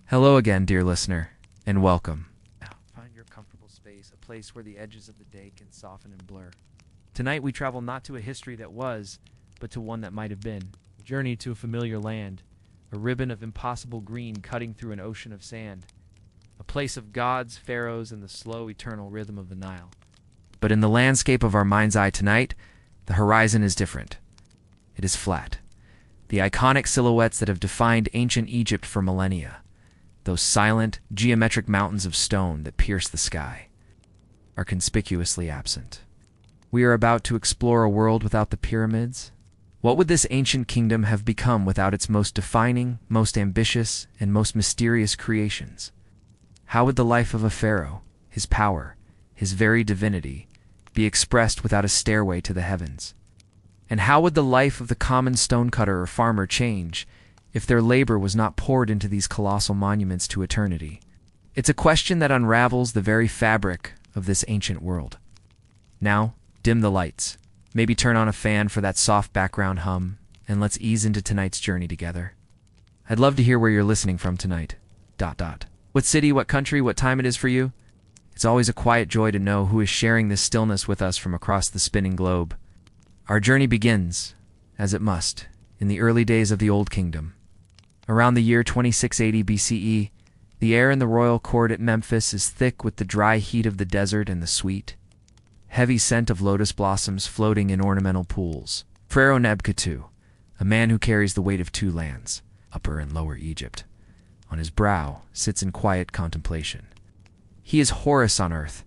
Hello again, dear listener, and welcome. Now, find your comfortable space, a place where the edges of the day can soften and blur. Tonight we travel not to a history that was, but to one that might have been. A journey to a familiar land, a ribbon of impossible green cutting through an ocean of sand. A place of gods, pharaohs, and the slow, eternal rhythm of the Nile. But in the landscape of our mind's eye tonight, the horizon is different. It is flat. The iconic silhouettes that have defined ancient Egypt for millennia. Those silent, geometric mountains of stone that pierce the sky are conspicuously absent. We are about to explore a world without the pyramids. What would this ancient kingdom have become without its most defining, most ambitious, and most mysterious creations? How would the life of a pharaoh, his power, his very divinity, be expressed without a stairway to the heavens? And how would the life of the common stonecutter or farmer change if their labor was not poured into these colossal monuments to eternity? It's a question that unravels the very fabric of this ancient world. Now, dim the lights, maybe turn on a fan for that soft background hum, and let's ease into tonight's journey together. I'd love to hear where you're listening from tonight. ... What city, what country, what time it is for you? It's always a quiet joy to know who is sharing this stillness with us from across the spinning globe. Our journey begins, as it must, in the early days of the Old Kingdom. Around the year 2680 BCE, the air in the royal court at Memphis is thick with the dry heat of the desert and the sweet, heavy scent of lotus blossoms floating in ornamental pools. Pharaoh Nebkatu, a man who carries the weight of two lands, Upper and Lower Egypt, on his brow sits in quiet contemplation. He is Horus on earth,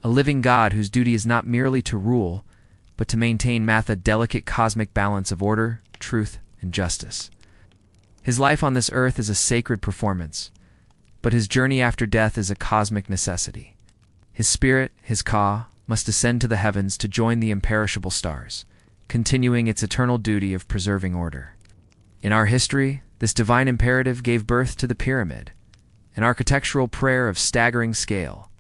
a living god whose duty is not merely to rule, but to maintain a delicate cosmic balance of order, truth, and justice. His life on this earth is a sacred performance, but his journey after death is a cosmic necessity. His spirit, his Ka, must ascend to the heavens to join the imperishable stars, continuing its eternal duty of preserving order. In our history, this divine imperative gave birth to the pyramid, an architectural prayer of staggering scale.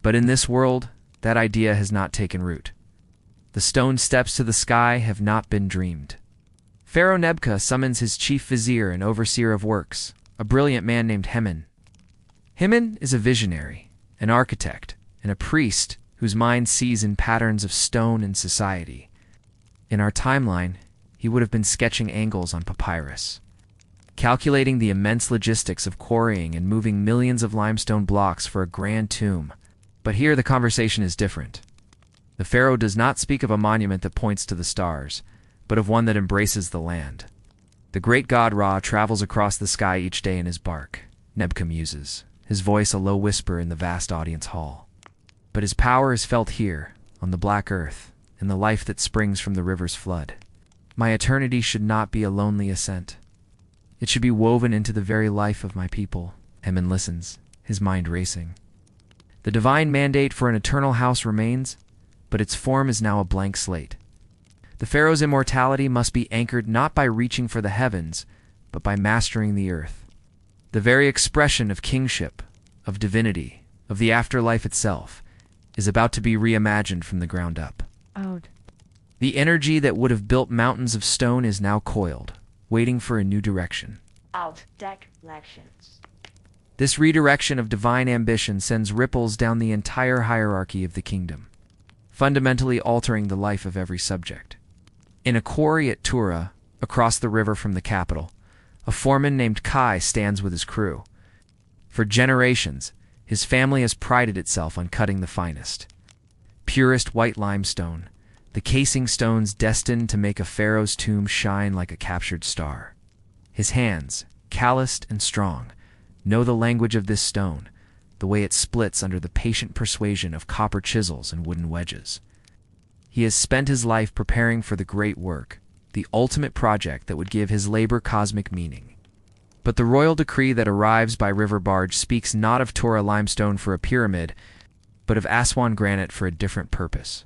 But in this world, that idea has not taken root. The stone steps to the sky have not been dreamed. Pharaoh Nebka summons his chief vizier and overseer of works, a brilliant man named Hemen. Hemen is a visionary, an architect, and a priest whose mind sees in patterns of stone and society. In our timeline, he would have been sketching angles on papyrus, calculating the immense logistics of quarrying and moving millions of limestone blocks for a grand tomb. But here the conversation is different. The pharaoh does not speak of a monument that points to the stars, but of one that embraces the land. The great god Ra travels across the sky each day in his bark, Nebka muses, his voice a low whisper in the vast audience hall. But his power is felt here, on the black earth, in the life that springs from the river's flood. My eternity should not be a lonely ascent. It should be woven into the very life of my people. Hemen listens, his mind racing. The divine mandate for an eternal house remains, but its form is now a blank slate. The pharaoh's immortality must be anchored not by reaching for the heavens, but by mastering the earth. The very expression of kingship, of divinity, of the afterlife itself, is about to be reimagined from the ground up. The energy that would have built mountains of stone is now coiled, waiting for a new direction. This redirection of divine ambition sends ripples down the entire hierarchy of the kingdom, fundamentally altering the life of every subject. In a quarry at Tura, across the river from the capital, a foreman named Kai stands with his crew. For generations, his family has prided itself on cutting the finest, purest white limestone, the casing stones destined to make a pharaoh's tomb shine like a captured star. His hands, calloused and strong, know the language of this stone, the way it splits under the patient persuasion of copper chisels and wooden wedges. He has spent his life preparing for the great work, the ultimate project that would give his labor cosmic meaning. But the royal decree that arrives by river barge speaks not of Tora limestone for a pyramid, but of Aswan granite for a different purpose.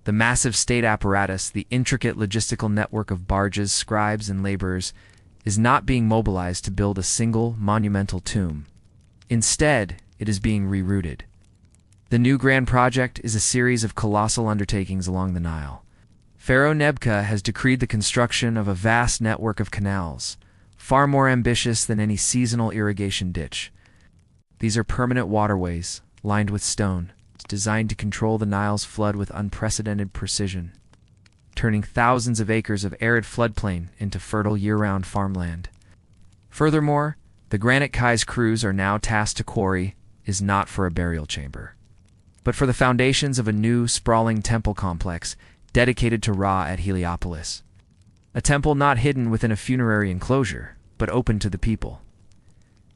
The massive state apparatus, the intricate logistical network of barges, scribes, and laborers, is not being mobilized to build a single monumental tomb. Instead, it is being rerouted. The new grand project is a series of colossal undertakings along the Nile. Pharaoh Nebka has decreed the construction of a vast network of canals, far more ambitious than any seasonal irrigation ditch. These are permanent waterways, lined with stone, designed to control the Nile's flood with unprecedented precision, turning thousands of acres of arid floodplain into fertile year-round farmland. Furthermore, the Granite Kai's crews are now tasked to quarry is not for a burial chamber, but for the foundations of a new, sprawling temple complex dedicated to Ra at Heliopolis. A temple not hidden within a funerary enclosure, but open to the people.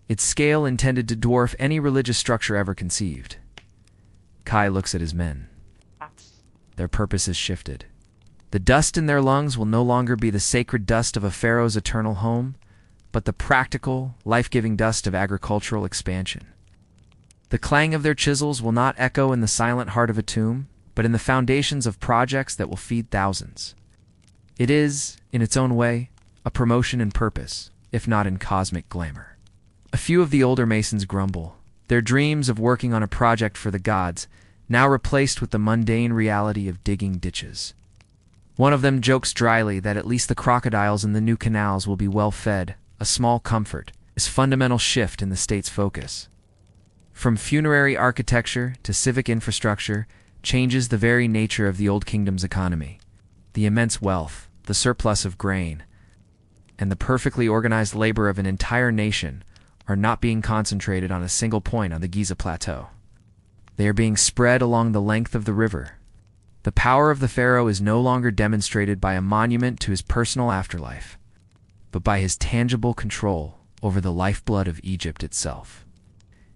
Its scale intended to dwarf any religious structure ever conceived. Kai looks at his men. Their purpose has shifted. The dust in their lungs will no longer be the sacred dust of a pharaoh's eternal home, but the practical, life-giving dust of agricultural expansion. The clang of their chisels will not echo in the silent heart of a tomb, but in the foundations of projects that will feed thousands. It is, in its own way, a promotion in purpose, if not in cosmic glamour. A few of the older masons grumble, their dreams of working on a project for the gods now replaced with the mundane reality of digging ditches. One of them jokes dryly that at least the crocodiles in the new canals will be well fed, a small comfort, this fundamental shift in the state's focus. From funerary architecture to civic infrastructure changes the very nature of the Old Kingdom's economy. The immense wealth, the surplus of grain, and the perfectly organized labor of an entire nation are not being concentrated on a single point on the Giza Plateau. They are being spread along the length of the river. The power of the pharaoh is no longer demonstrated by a monument to his personal afterlife, but by his tangible control over the lifeblood of Egypt itself.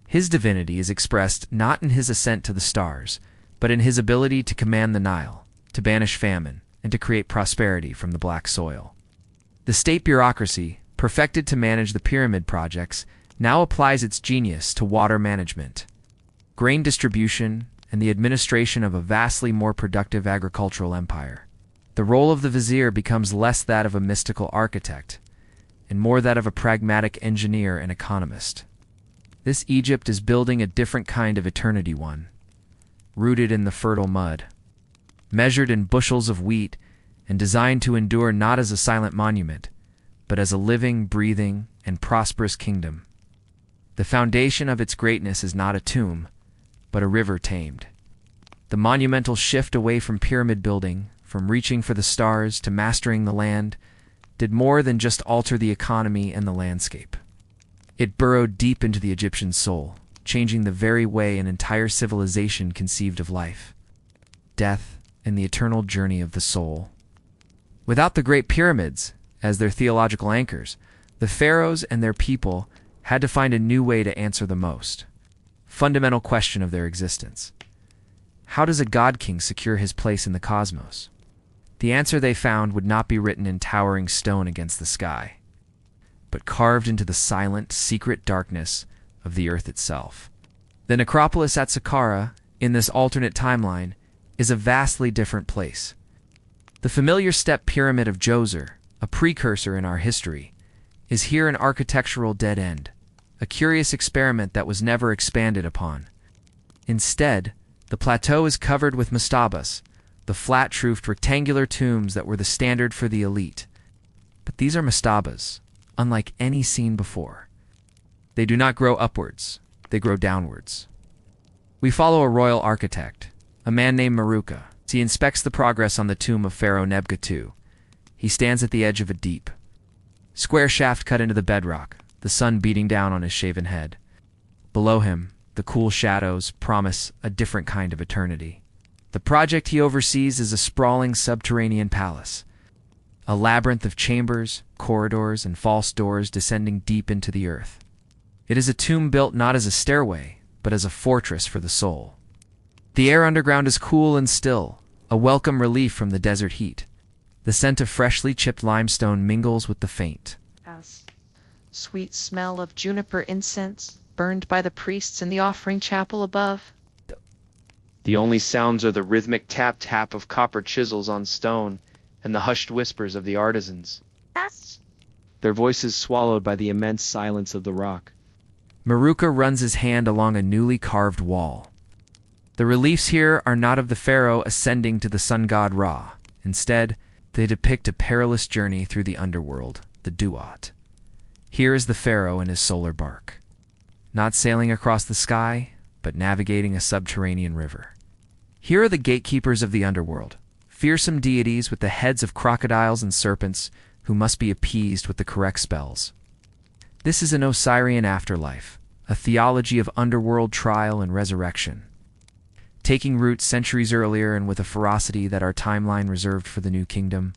His divinity is expressed not in his ascent to the stars, but in his ability to command the Nile, to banish famine, and to create prosperity from the black soil. The state bureaucracy, perfected to manage the pyramid projects, now applies its genius to water management, grain distribution, and the administration of a vastly more productive agricultural empire. The role of the vizier becomes less that of a mystical architect, and more that of a pragmatic engineer and economist. This Egypt is building a different kind of eternity one, rooted in the fertile mud, measured in bushels of wheat, and designed to endure not as a silent monument, but as a living, breathing, and prosperous kingdom. The foundation of its greatness is not a tomb, but a river tamed. The monumental shift away from pyramid building, from reaching for the stars to mastering the land, did more than just alter the economy and the landscape. It burrowed deep into the Egyptian soul, changing the very way an entire civilization conceived of life, death, and the eternal journey of the soul. Without the Great Pyramids as their theological anchors, the pharaohs and their people had to find a new way to answer the most fundamental question of their existence. How does a god-king secure his place in the cosmos? The answer they found would not be written in towering stone against the sky, but carved into the silent, secret darkness of the earth itself. The necropolis at Saqqara, in this alternate timeline, is a vastly different place. The familiar step pyramid of Djoser, a precursor in our history, is here an architectural dead end, a curious experiment that was never expanded upon. Instead, the plateau is covered with mastabas, the flat-roofed rectangular tombs that were the standard for the elite. But these are mastabas, unlike any seen before. They do not grow upwards, they grow downwards. We follow a royal architect, a man named Maruka. He inspects the progress on the tomb of Pharaoh Nebka II. He stands at the edge of a deep, square shaft cut into the bedrock, the sun beating down on his shaven head. Below him, the cool shadows promise a different kind of eternity. The project he oversees is a sprawling subterranean palace, a labyrinth of chambers, corridors, and false doors descending deep into the earth. It is a tomb built not as a stairway, but as a fortress for the soul. The air underground is cool and still, a welcome relief from the desert heat. The scent of freshly chipped limestone mingles with the faint, sweet smell of juniper incense burned by the priests in the offering chapel above. The only sounds are the rhythmic tap-tap of copper chisels on stone and the hushed whispers of the artisans, their voices swallowed by the immense silence of the rock. Maruka runs his hand along a newly carved wall. The reliefs here are not of the pharaoh ascending to the sun god Ra. Instead, they depict a perilous journey through the underworld, the Duat. Here is the pharaoh in his solar bark, not sailing across the sky, but navigating a subterranean river. Here are the gatekeepers of the underworld, fearsome deities with the heads of crocodiles and serpents who must be appeased with the correct spells. This is an Osirian afterlife, a theology of underworld trial and resurrection, taking root centuries earlier and with a ferocity that our timeline reserved for the New Kingdom.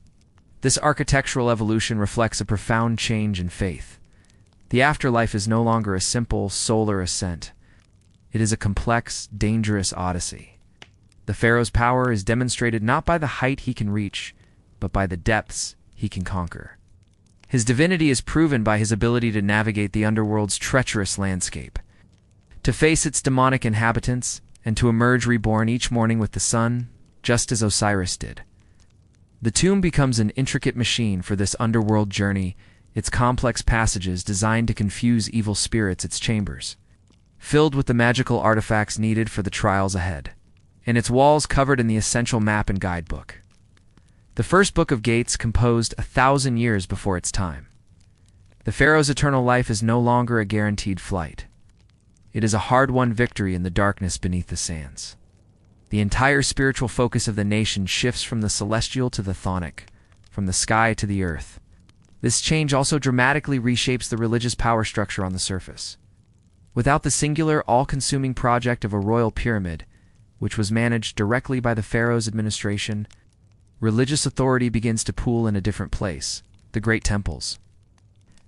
This architectural evolution reflects a profound change in faith. The afterlife is no longer a simple solar ascent. It is a complex, dangerous odyssey. The pharaoh's power is demonstrated not by the height he can reach, but by the depths he can conquer. His divinity is proven by his ability to navigate the underworld's treacherous landscape, to face its demonic inhabitants, and to emerge reborn each morning with the sun, just as Osiris did. The tomb becomes an intricate machine for this underworld journey, its complex passages designed to confuse evil spirits its chambers, filled with the magical artifacts needed for the trials ahead, and its walls covered in the essential map and guidebook. The first book of Gates composed 1,000 years before its time. The pharaoh's eternal life is no longer a guaranteed flight. It is a hard-won victory in the darkness beneath the sands. The entire spiritual focus of the nation shifts from the celestial to the chthonic, from the sky to the earth. This change also dramatically reshapes the religious power structure on the surface. Without the singular, all-consuming project of a royal pyramid, which was managed directly by the pharaoh's administration, religious authority begins to pool in a different place, the great temples.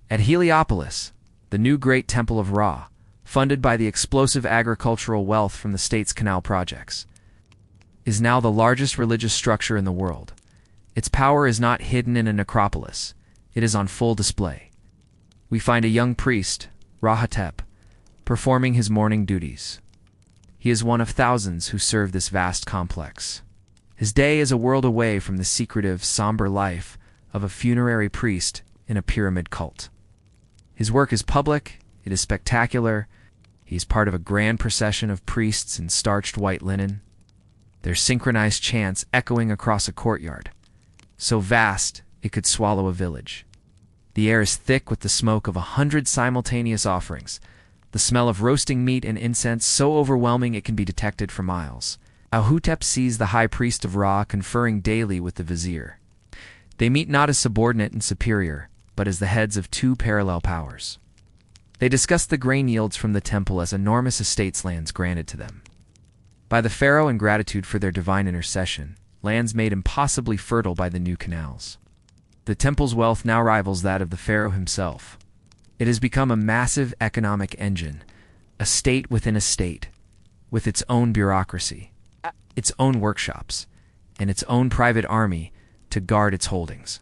At Heliopolis, the new great temple of Ra, funded by the explosive agricultural wealth from the state's canal projects, is now the largest religious structure in the world. Its power is not hidden in a necropolis. It is on full display. We find a young priest, Rahotep, performing his morning duties. He is one of thousands who serve this vast complex. His day is a world away from the secretive, somber life of a funerary priest in a pyramid cult. His work is public, it is spectacular. He is part of a grand procession of priests in starched white linen, their synchronized chants echoing across a courtyard, so vast it could swallow a village. The air is thick with the smoke of 100 simultaneous offerings, the smell of roasting meat and incense so overwhelming it can be detected for miles. Ahotep sees the high priest of Ra conferring daily with the vizier. They meet not as subordinate and superior, but as the heads of two parallel powers. They discuss the grain yields from the temple as enormous estates lands granted to them by the pharaoh in gratitude for their divine intercession, lands made impossibly fertile by the new canals. The temple's wealth now rivals that of the pharaoh himself. It has become a massive economic engine, a state within a state, with its own bureaucracy, its own workshops, and its own private army to guard its holdings.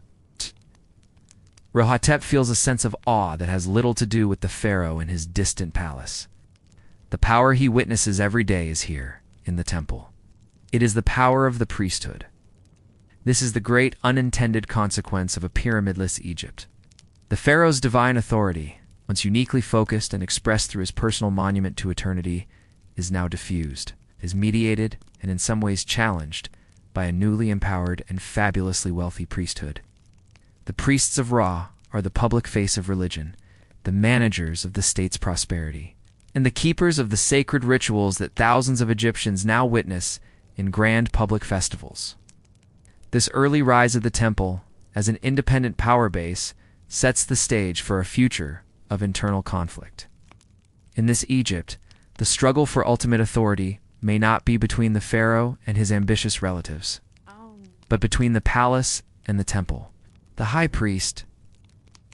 Rahotep feels a sense of awe that has little to do with the pharaoh in his distant palace. The power he witnesses every day is here, in the temple. It is the power of the priesthood. This is the great unintended consequence of a pyramidless Egypt. The pharaoh's divine authority, once uniquely focused and expressed through his personal monument to eternity, is now diffused, is mediated, and in some ways challenged by a newly empowered and fabulously wealthy priesthood. The priests of Ra are the public face of religion, the managers of the state's prosperity, and the keepers of the sacred rituals that thousands of Egyptians now witness in grand public festivals. This early rise of the temple, as an independent power base, sets the stage for a future of internal conflict. In this Egypt, the struggle for ultimate authority may not be between the pharaoh and his ambitious relatives, but between the palace and the temple. The high priest,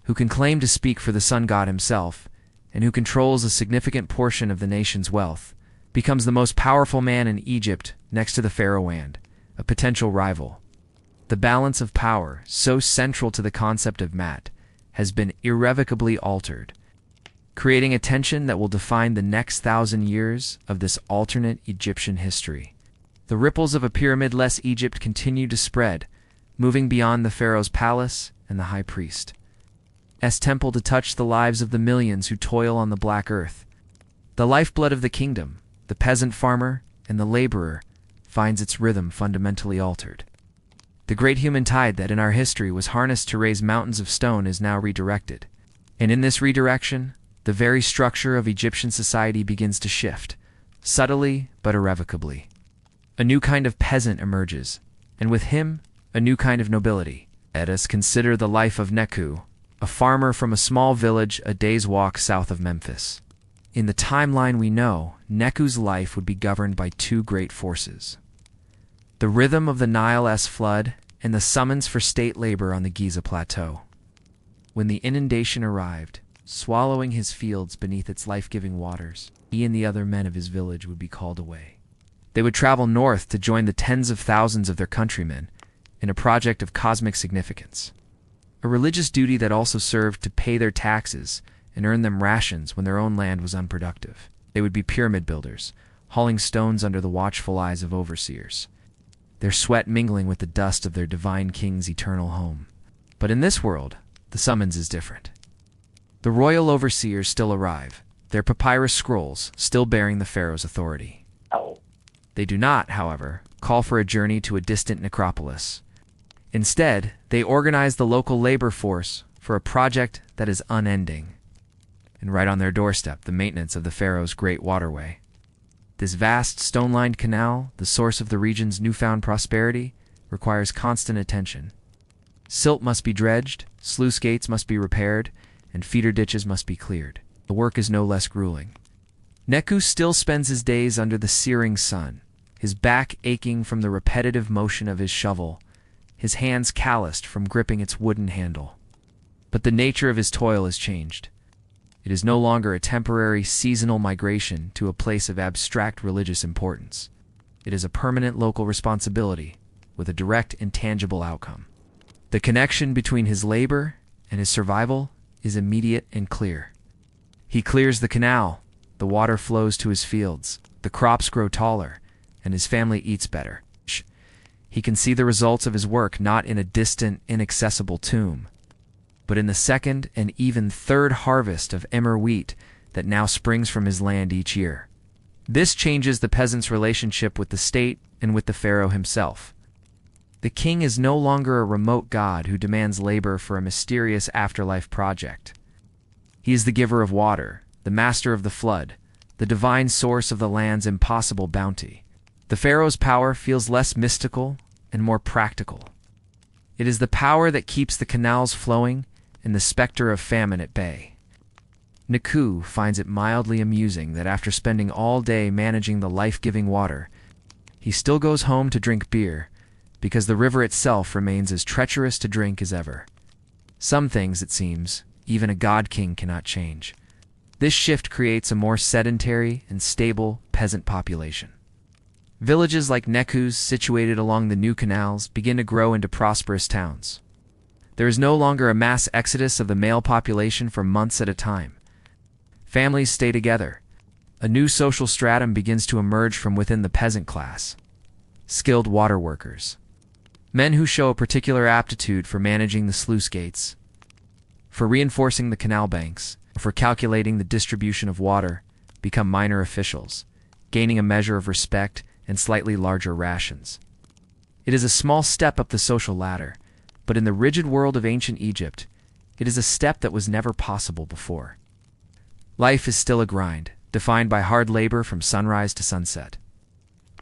who can claim to speak for the sun god himself, and who controls a significant portion of the nation's wealth, becomes the most powerful man in Egypt next to the pharaoh and a potential rival. The balance of power, so central to the concept of Maat, has been irrevocably altered, creating a tension that will define the next 1,000 years of this alternate Egyptian history. The ripples of a pyramid-less Egypt continue to spread, moving beyond the pharaoh's palace and the high priest's temple to touch the lives of the millions who toil on the black earth. The lifeblood of the kingdom, the peasant farmer and the laborer, finds its rhythm fundamentally altered. The great human tide that in our history was harnessed to raise mountains of stone is now redirected. And in this redirection, the very structure of Egyptian society begins to shift, subtly but irrevocably. A new kind of peasant emerges, and with him, a new kind of nobility. Let us consider the life of Neku, a farmer from a small village a day's walk south of Memphis. In the timeline we know, Neku's life would be governed by two great forces: the rhythm of the Nile-esque flood and the summons for state labor on the Giza Plateau. When the inundation arrived, swallowing his fields beneath its life-giving waters, he and the other men of his village would be called away. They would travel north to join the tens of thousands of their countrymen in a project of cosmic significance, a religious duty that also served to pay their taxes and earn them rations when their own land was unproductive. They would be pyramid builders, hauling stones under the watchful eyes of overseers, their sweat mingling with the dust of their divine king's eternal home. But in this world, the summons is different. The royal overseers still arrive, their papyrus scrolls still bearing the pharaoh's authority. They do not, however, call for a journey to a distant necropolis. Instead, they organize the local labor force for a project that is unending. And right on their doorstep, the maintenance of the pharaoh's great waterway. This vast stone-lined canal, the source of the region's newfound prosperity, requires constant attention. Silt must be dredged, sluice gates must be repaired, and feeder ditches must be cleared. The work is no less grueling. Neku still spends his days under the searing sun, his back aching from the repetitive motion of his shovel, his hands calloused from gripping its wooden handle. But the nature of his toil has changed. It is no longer a temporary, seasonal migration to a place of abstract religious importance. It is a permanent local responsibility with a direct, intangible outcome. The connection between his labor and his survival is immediate and clear. He clears the canal, the water flows to his fields, the crops grow taller, and his family eats better. He can see the results of his work not in a distant, inaccessible tomb, but in the second and even third harvest of emmer wheat that now springs from his land each year. This changes the peasant's relationship with the state and with the pharaoh himself. The king is no longer a remote god who demands labor for a mysterious afterlife project. He is the giver of water, the master of the flood, the divine source of the land's impossible bounty. The pharaoh's power feels less mystical and more practical. It is the power that keeps the canals flowing and the specter of famine at bay. Neku finds it mildly amusing that after spending all day managing the life-giving water, he still goes home to drink beer because the river itself remains as treacherous to drink as ever. Some things, it seems, even a god-king cannot change. This shift creates a more sedentary and stable peasant population. Villages like Neku's, situated along the new canals, begin to grow into prosperous towns. There is no longer a mass exodus of the male population for months at a time. Families stay together. A new social stratum begins to emerge from within the peasant class. Skilled water workers. Men who show a particular aptitude for managing the sluice gates, for reinforcing the canal banks, for calculating the distribution of water, become minor officials, gaining a measure of respect and slightly larger rations. It is a small step up the social ladder, but in the rigid world of ancient Egypt, it is a step that was never possible before. Life is still a grind, defined by hard labor from sunrise to sunset.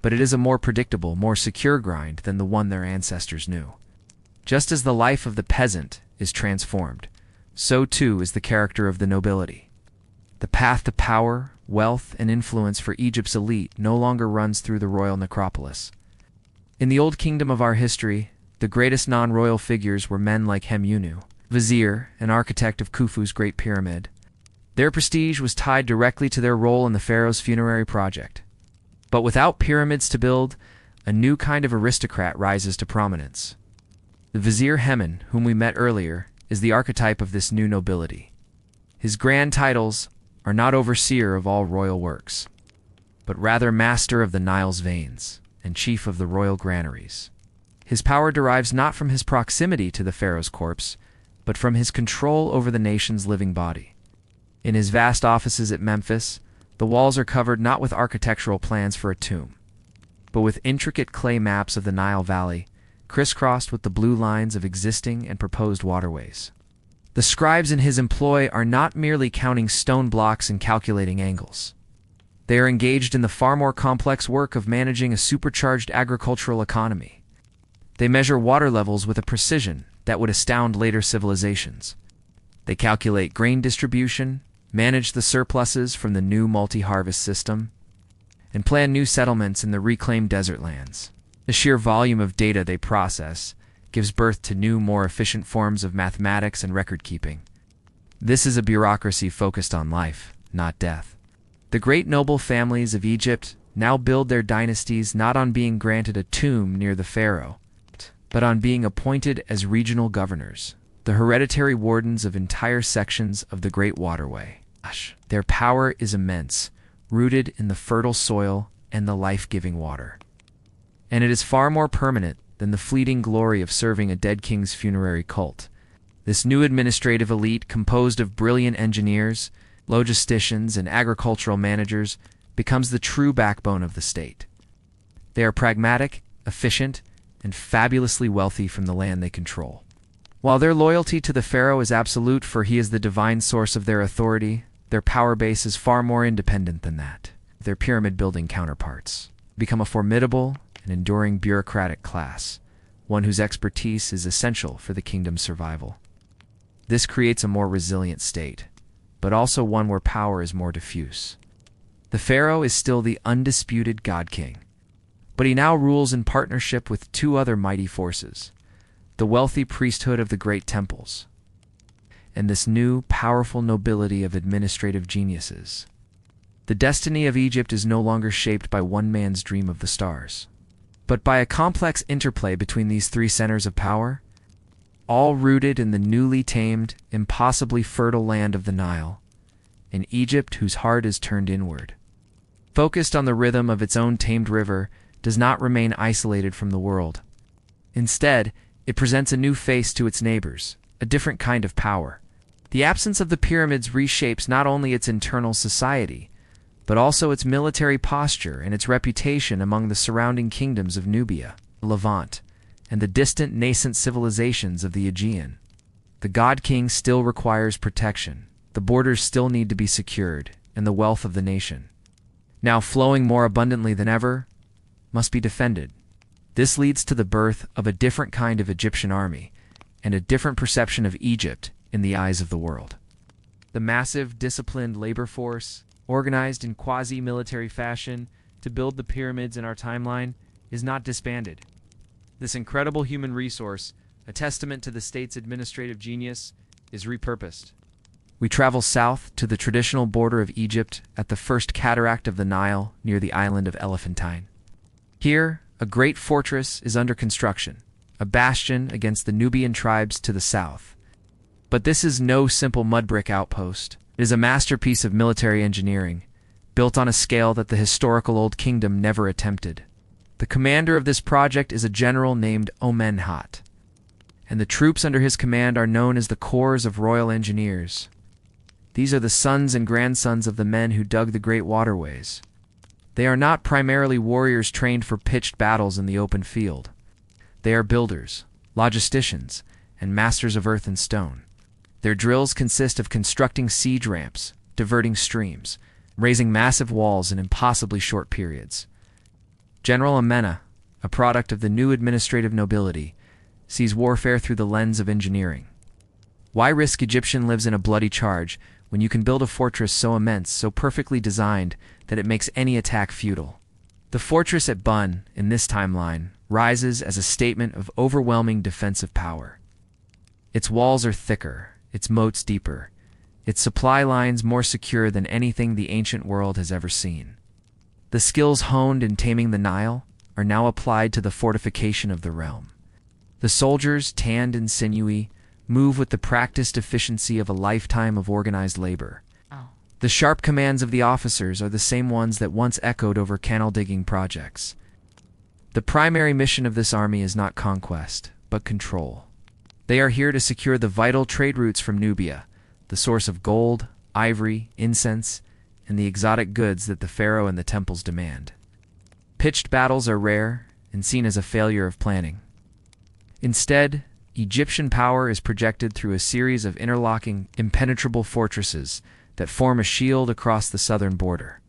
But it is a more predictable, more secure grind than the one their ancestors knew. Just as the life of the peasant is transformed, so too is the character of the nobility. The path to power, wealth, and influence for Egypt's elite no longer runs through the royal necropolis. In the old kingdom of our history, the greatest non-royal figures were men like Hemunu, vizier and architect of Khufu's Great Pyramid. Their prestige was tied directly to their role in the pharaoh's funerary project. But without pyramids to build, a new kind of aristocrat rises to prominence. The vizier Hemen, whom we met earlier, is the archetype of this new nobility. His grand titles are not overseer of all royal works, but rather master of the Nile's veins and chief of the royal granaries. His power derives not from his proximity to the pharaoh's corpse, but from his control over the nation's living body. In his vast offices at Memphis, the walls are covered not with architectural plans for a tomb, but with intricate clay maps of the Nile Valley, crisscrossed with the blue lines of existing and proposed waterways. The scribes in his employ are not merely counting stone blocks and calculating angles. They are engaged in the far more complex work of managing a supercharged agricultural economy. They measure water levels with a precision that would astound later civilizations. They calculate grain distribution, manage the surpluses from the new multi-harvest system, and plan new settlements in the reclaimed desert lands. The sheer volume of data they process gives birth to new, more efficient forms of mathematics and record-keeping. This is a bureaucracy focused on life, not death. The great noble families of Egypt now build their dynasties not on being granted a tomb near the pharaoh, but on being appointed as regional governors, the hereditary wardens of entire sections of the Great Waterway. Their power is immense, rooted in the fertile soil and the life-giving water. And it is far more permanent than the fleeting glory of serving a dead king's funerary cult. This new administrative elite, composed of brilliant engineers, logisticians, and agricultural managers, becomes the true backbone of the state. They are pragmatic, efficient, and fabulously wealthy from the land they control. While their loyalty to the pharaoh is absolute, for he is the divine source of their authority, their power base is far more independent than that. Their pyramid-building counterparts become a formidable and enduring bureaucratic class, one whose expertise is essential for the kingdom's survival. This creates a more resilient state, but also one where power is more diffuse. The pharaoh is still the undisputed god-king, but he now rules in partnership with two other mighty forces, the wealthy priesthood of the great temples, and this new, powerful nobility of administrative geniuses. The destiny of Egypt is no longer shaped by one man's dream of the stars, but by a complex interplay between these three centers of power, all rooted in the newly tamed, impossibly fertile land of the Nile, an Egypt whose heart is turned inward. Focused on the rhythm of its own tamed river, does not remain isolated from the world. Instead, it presents a new face to its neighbors, a different kind of power. The absence of the pyramids reshapes not only its internal society, but also its military posture and its reputation among the surrounding kingdoms of Nubia, Levant, and the distant nascent civilizations of the Aegean. The god-king still requires protection, the borders still need to be secured, and the wealth of the nation, now flowing more abundantly than ever, must be defended. This leads to the birth of a different kind of Egyptian army, and a different perception of Egypt in the eyes of the world. The massive, disciplined labor force, organized in quasi-military fashion to build the pyramids in our timeline, is not disbanded. This incredible human resource, a testament to the state's administrative genius, is repurposed. We travel south to the traditional border of Egypt at the first cataract of the Nile near the island of Elephantine. Here, a great fortress is under construction, a bastion against the Nubian tribes to the south. But this is no simple mud brick outpost. It is a masterpiece of military engineering, built on a scale that the historical Old Kingdom never attempted. The commander of this project is a general named Omenhat, and the troops under his command are known as the Corps of Royal Engineers. These are the sons and grandsons of the men who dug the great waterways. They are not primarily warriors trained for pitched battles in the open field. They are builders, logisticians, and masters of earth and stone. Their drills consist of constructing siege ramps, diverting streams, raising massive walls in impossibly short periods. General Amena, a product of the new administrative nobility, sees warfare through the lens of engineering. Why risk Egyptian lives in a bloody charge when you can build a fortress so immense, so perfectly designed, that it makes any attack futile? The fortress at Bun, in this timeline, rises as a statement of overwhelming defensive power. Its walls are thicker, its moats deeper, its supply lines more secure than anything the ancient world has ever seen. The skills honed in taming the Nile are now applied to the fortification of the realm. The soldiers, tanned and sinewy, move with the practiced efficiency of a lifetime of organized labor. The sharp commands of the officers are the same ones that once echoed over canal-digging projects. The primary mission of this army is not conquest, but control. They are here to secure the vital trade routes from Nubia, the source of gold, ivory, incense, and the exotic goods that the pharaoh and the temples demand. Pitched battles are rare and seen as a failure of planning. Instead, Egyptian power is projected through a series of interlocking, impenetrable fortresses that form a shield across the southern border.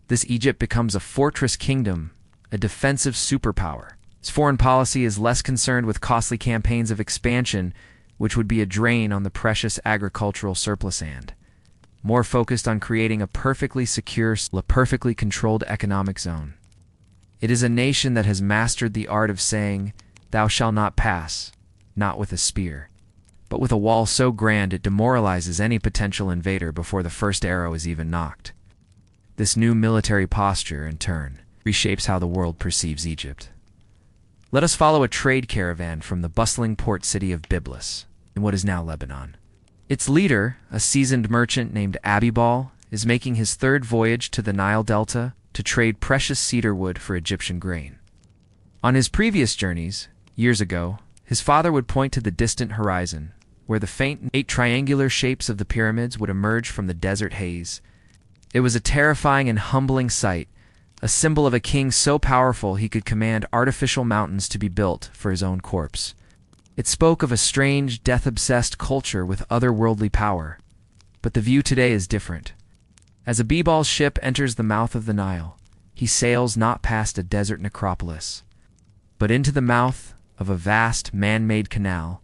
This Egypt becomes a fortress kingdom, a defensive superpower. Its foreign policy is less concerned with costly campaigns of expansion, which would be a drain on the precious agricultural surplus land, more focused on creating a perfectly secure, perfectly controlled economic zone. It is a nation that has mastered the art of saying, "Thou shalt not pass," not with a spear, but with a wall so grand it demoralizes any potential invader before the first arrow is even knocked. This new military posture, in turn, reshapes how the world perceives Egypt. Let us follow a trade caravan from the bustling port city of Byblos, in what is now Lebanon. Its leader, a seasoned merchant named Abibal, is making his third voyage to the Nile Delta to trade precious cedar wood for Egyptian grain. On his previous journeys, years ago, his father would point to the distant horizon, where the faint, triangular shapes of the pyramids would emerge from the desert haze. It was a terrifying and humbling sight, a symbol of a king so powerful he could command artificial mountains to be built for his own corpse. It spoke of a strange, death-obsessed culture with otherworldly power. But the view today is different. As Abibal's ship enters the mouth of the Nile, he sails not past a desert necropolis, but into the mouth of a vast, man-made canal,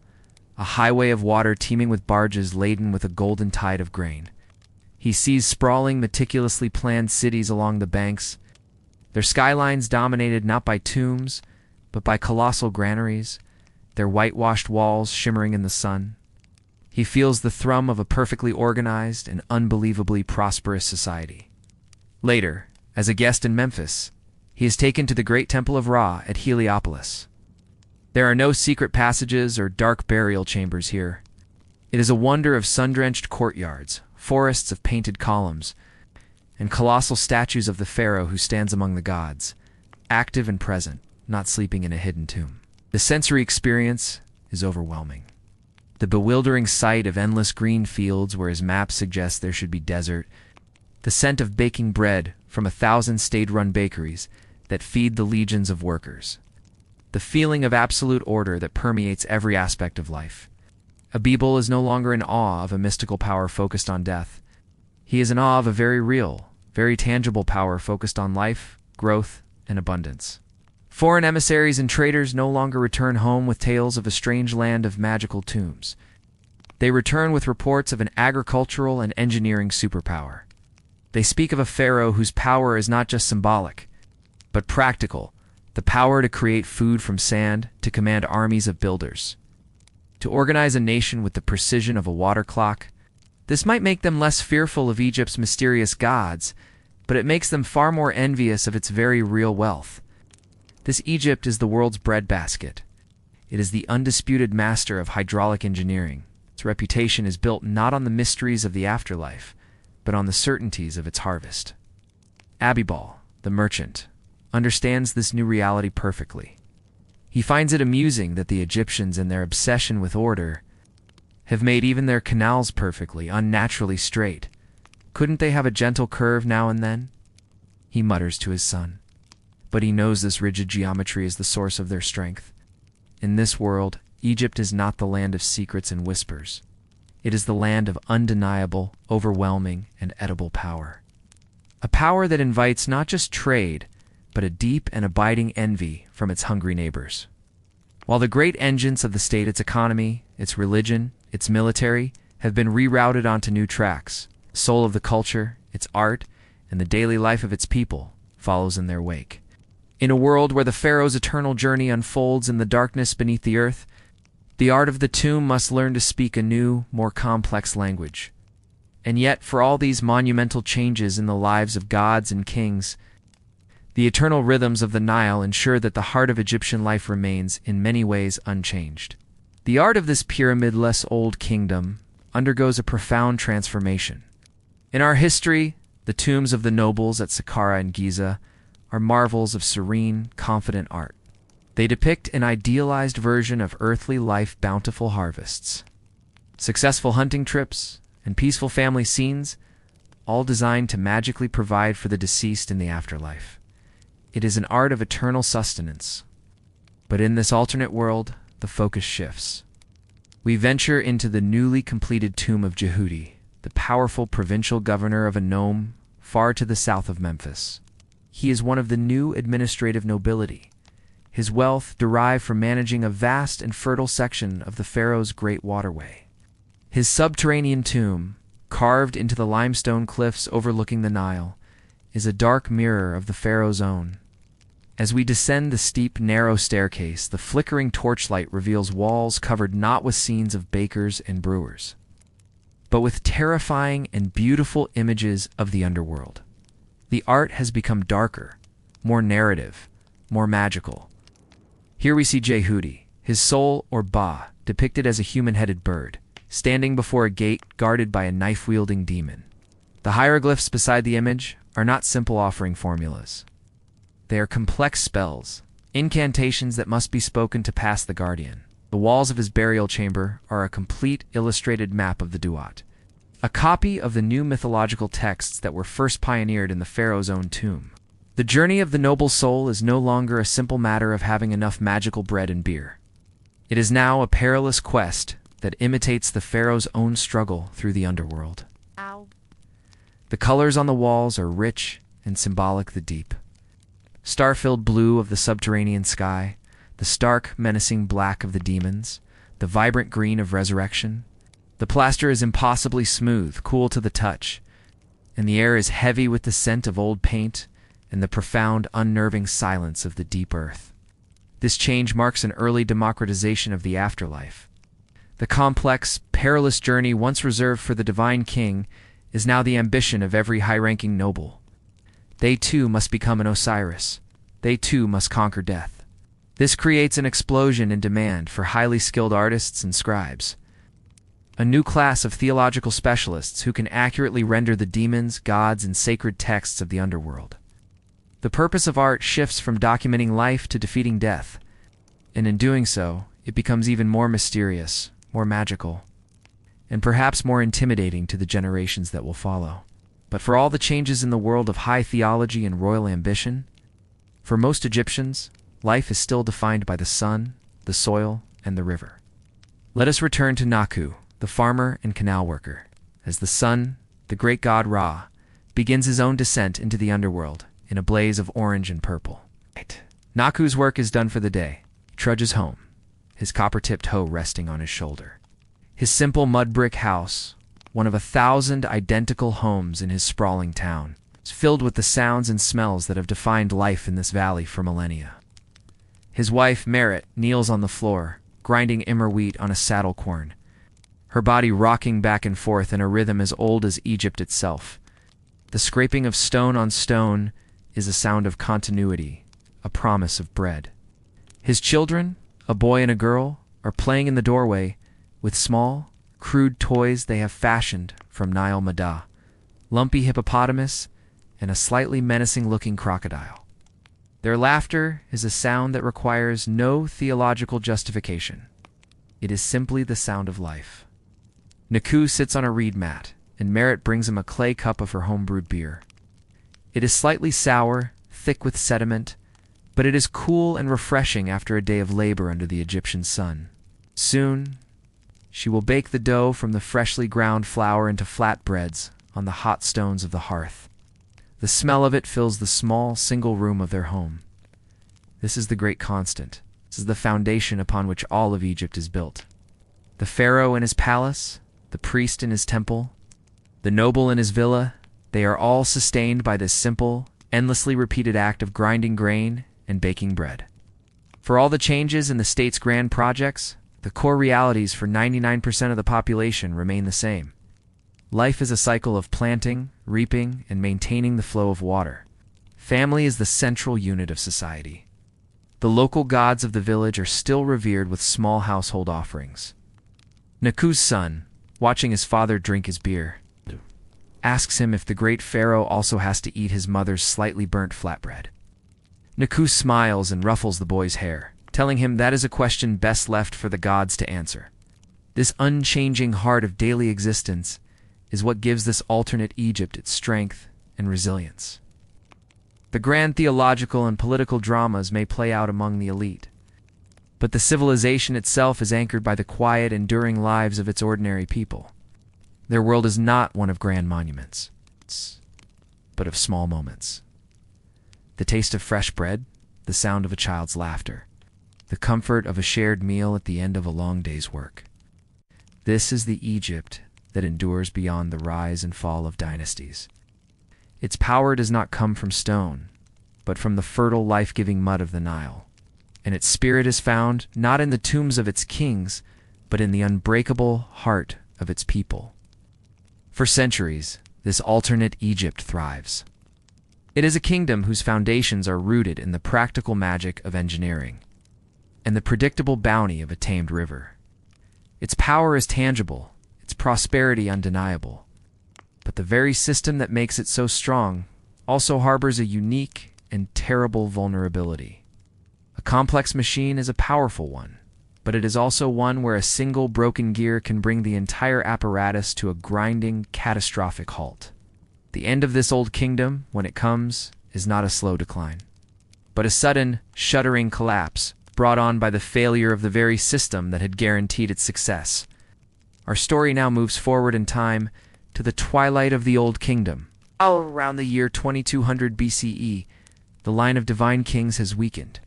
a highway of water teeming with barges laden with a golden tide of grain. He sees sprawling, meticulously planned cities along the banks, their skylines dominated not by tombs, but by colossal granaries, their whitewashed walls shimmering in the sun. He feels the thrum of a perfectly organized and unbelievably prosperous society. Later, as a guest in Memphis, he is taken to the great temple of Ra at Heliopolis. There are no secret passages or dark burial chambers here. It is a wonder of sun-drenched courtyards, forests of painted columns, and colossal statues of the pharaoh who stands among the gods, active and present, not sleeping in a hidden tomb. The sensory experience is overwhelming. The bewildering sight of endless green fields where his map suggests there should be desert, the scent of baking bread from 1,000 state-run bakeries that feed the legions of workers, the feeling of absolute order that permeates every aspect of life. Abibal is no longer in awe of a mystical power focused on death. He is in awe of a very real, very tangible power focused on life, growth, and abundance. Foreign emissaries and traders no longer return home with tales of a strange land of magical tombs. They return with reports of an agricultural and engineering superpower. They speak of a pharaoh whose power is not just symbolic, but practical, the power to create food from sand, to command armies of builders, to organize a nation with the precision of a water clock. This might make them less fearful of Egypt's mysterious gods, but it makes them far more envious of its very real wealth. This Egypt is the world's breadbasket. It is the undisputed master of hydraulic engineering. Its reputation is built not on the mysteries of the afterlife, but on the certainties of its harvest. Abibal, the merchant, understands this new reality perfectly. He finds it amusing that the Egyptians, in their obsession with order, have made even their canals perfectly, unnaturally straight. Couldn't they have a gentle curve now and then? He mutters to his son. But he knows this rigid geometry is the source of their strength. In this world, Egypt is not the land of secrets and whispers. It is the land of undeniable, overwhelming, and edible power. A power that invites not just trade, but a deep and abiding envy from its hungry neighbors. While the great engines of the state, its economy, its religion, its military, have been rerouted onto new tracks, the soul of the culture, its art, and the daily life of its people follows in their wake. In a world where the pharaoh's eternal journey unfolds in the darkness beneath the earth, the art of the tomb must learn to speak a new, more complex language. And yet, for all these monumental changes in the lives of gods and kings, the eternal rhythms of the Nile ensure that the heart of Egyptian life remains, in many ways, unchanged. The art of this pyramidless old kingdom undergoes a profound transformation. In our history, the tombs of the nobles at Saqqara and Giza are marvels of serene, confident art. They depict an idealized version of earthly life, bountiful harvests, successful hunting trips, and peaceful family scenes, all designed to magically provide for the deceased in the afterlife. It is an art of eternal sustenance. But in this alternate world, the focus shifts. we venture into the newly completed tomb of Jehudi, the powerful provincial governor of a nome far to the south of Memphis. He is one of the new administrative nobility, his wealth derived from managing a vast and fertile section of the pharaoh's great waterway. His subterranean tomb, carved into the limestone cliffs overlooking the Nile, is a dark mirror of the pharaoh's own. As we descend the steep, narrow staircase, the flickering torchlight reveals walls covered not with scenes of bakers and brewers, but with terrifying and beautiful images of the underworld. The art has become darker, more narrative, more magical. Here we see Jehudi, his soul, or Ba, depicted as a human-headed bird, standing before a gate guarded by a knife-wielding demon. The hieroglyphs beside the image are not simple offering formulas. They are complex spells, incantations that must be spoken to pass the guardian. The walls of his burial chamber are a complete illustrated map of the Duat, a copy of the new mythological texts that were first pioneered in the pharaoh's own tomb. The journey of the noble soul is no longer a simple matter of having enough magical bread and beer. It is now a perilous quest that imitates the pharaoh's own struggle through the underworld. Ow. The colors on the walls are rich and symbolic the deep. Star-filled blue of the subterranean sky, the stark, menacing black of the demons, the vibrant green of resurrection. The plaster is impossibly smooth, cool to the touch, and the air is heavy with the scent of old paint and the profound, unnerving silence of the deep earth. This change marks an early democratization of the afterlife. The complex, perilous journey once reserved for the divine king is now the ambition of every high-ranking noble. They too must become an Osiris. They too must conquer death. This creates an explosion in demand for highly skilled artists and scribes, a new class of theological specialists who can accurately render the demons, gods, and sacred texts of the underworld. The purpose of art shifts from documenting life to defeating death, and in doing so, it becomes even more mysterious, more magical, and perhaps more intimidating to the generations that will follow. But for all the changes in the world of high theology and royal ambition, for most Egyptians, life is still defined by the sun, the soil, and the river. Let us return to Naku, the farmer and canal worker, as the sun, the great god Ra, begins his own descent into the underworld in a blaze of orange and purple. Naku's work is done for the day. He trudges home, his copper-tipped hoe resting on his shoulder. His simple mud brick house, one of 1,000 identical homes in his sprawling town, is filled with the sounds and smells that have defined life in this valley for millennia. His wife, Merit, kneels on the floor, grinding emmer wheat on a saddle quern, her body rocking back and forth in a rhythm as old as Egypt itself. The scraping of stone on stone is a sound of continuity, a promise of bread. His children, a boy and a girl, are playing in the doorway with small, crude toys they have fashioned from Nile Madah, lumpy hippopotamus, and a slightly menacing-looking crocodile. Their laughter is a sound that requires no theological justification. It is simply the sound of life. Naku sits on a reed mat, and Merit brings him a clay cup of her home-brewed beer. It is slightly sour, thick with sediment, but it is cool and refreshing after a day of labor under the Egyptian sun. Soon, she will bake the dough from the freshly ground flour into flatbreads on the hot stones of the hearth. The smell of it fills the small, single room of their home. This is the great constant. This is the foundation upon which all of Egypt is built. The pharaoh in his palace, the priest in his temple, the noble in his villa, they are all sustained by this simple, endlessly repeated act of grinding grain and baking bread. For all the changes in the state's grand projects, the core realities for 99% of the population remain the same. Life is a cycle of planting, reaping, and maintaining the flow of water. Family is the central unit of society. The local gods of the village are still revered with small household offerings. Naku's son, watching his father drink his beer, asks him if the great pharaoh also has to eat his mother's slightly burnt flatbread. Naku smiles and ruffles the boy's hair, telling him that is a question best left for the gods to answer. This unchanging heart of daily existence is what gives this alternate Egypt its strength and resilience. The grand theological and political dramas may play out among the elite, But the civilization itself is anchored by the quiet, enduring lives of its ordinary people. Their world is not one of grand monuments, but of small moments. The taste of fresh bread, the sound of a child's laughter, the comfort of a shared meal at the end of a long day's work. This is the Egypt that endures beyond the rise and fall of dynasties. Its power does not come from stone, but from the fertile, life-giving mud of the Nile. And its spirit is found not in the tombs of its kings, but in the unbreakable heart of its people. For centuries, this alternate Egypt thrives. It is a kingdom whose foundations are rooted in the practical magic of engineering and the predictable bounty of a tamed river. Its power is tangible, its prosperity undeniable. But the very system that makes it so strong also harbors a unique and terrible vulnerability. A complex machine is a powerful one, but it is also one where a single broken gear can bring the entire apparatus to a grinding, catastrophic halt. The end of this old kingdom, when it comes, is not a slow decline, but a sudden, shuddering collapse brought on by the failure of the very system that had guaranteed its success. Our story now moves forward in time to the twilight of the Old Kingdom. All around the year 2200 BCE, the line of divine kings has weakened.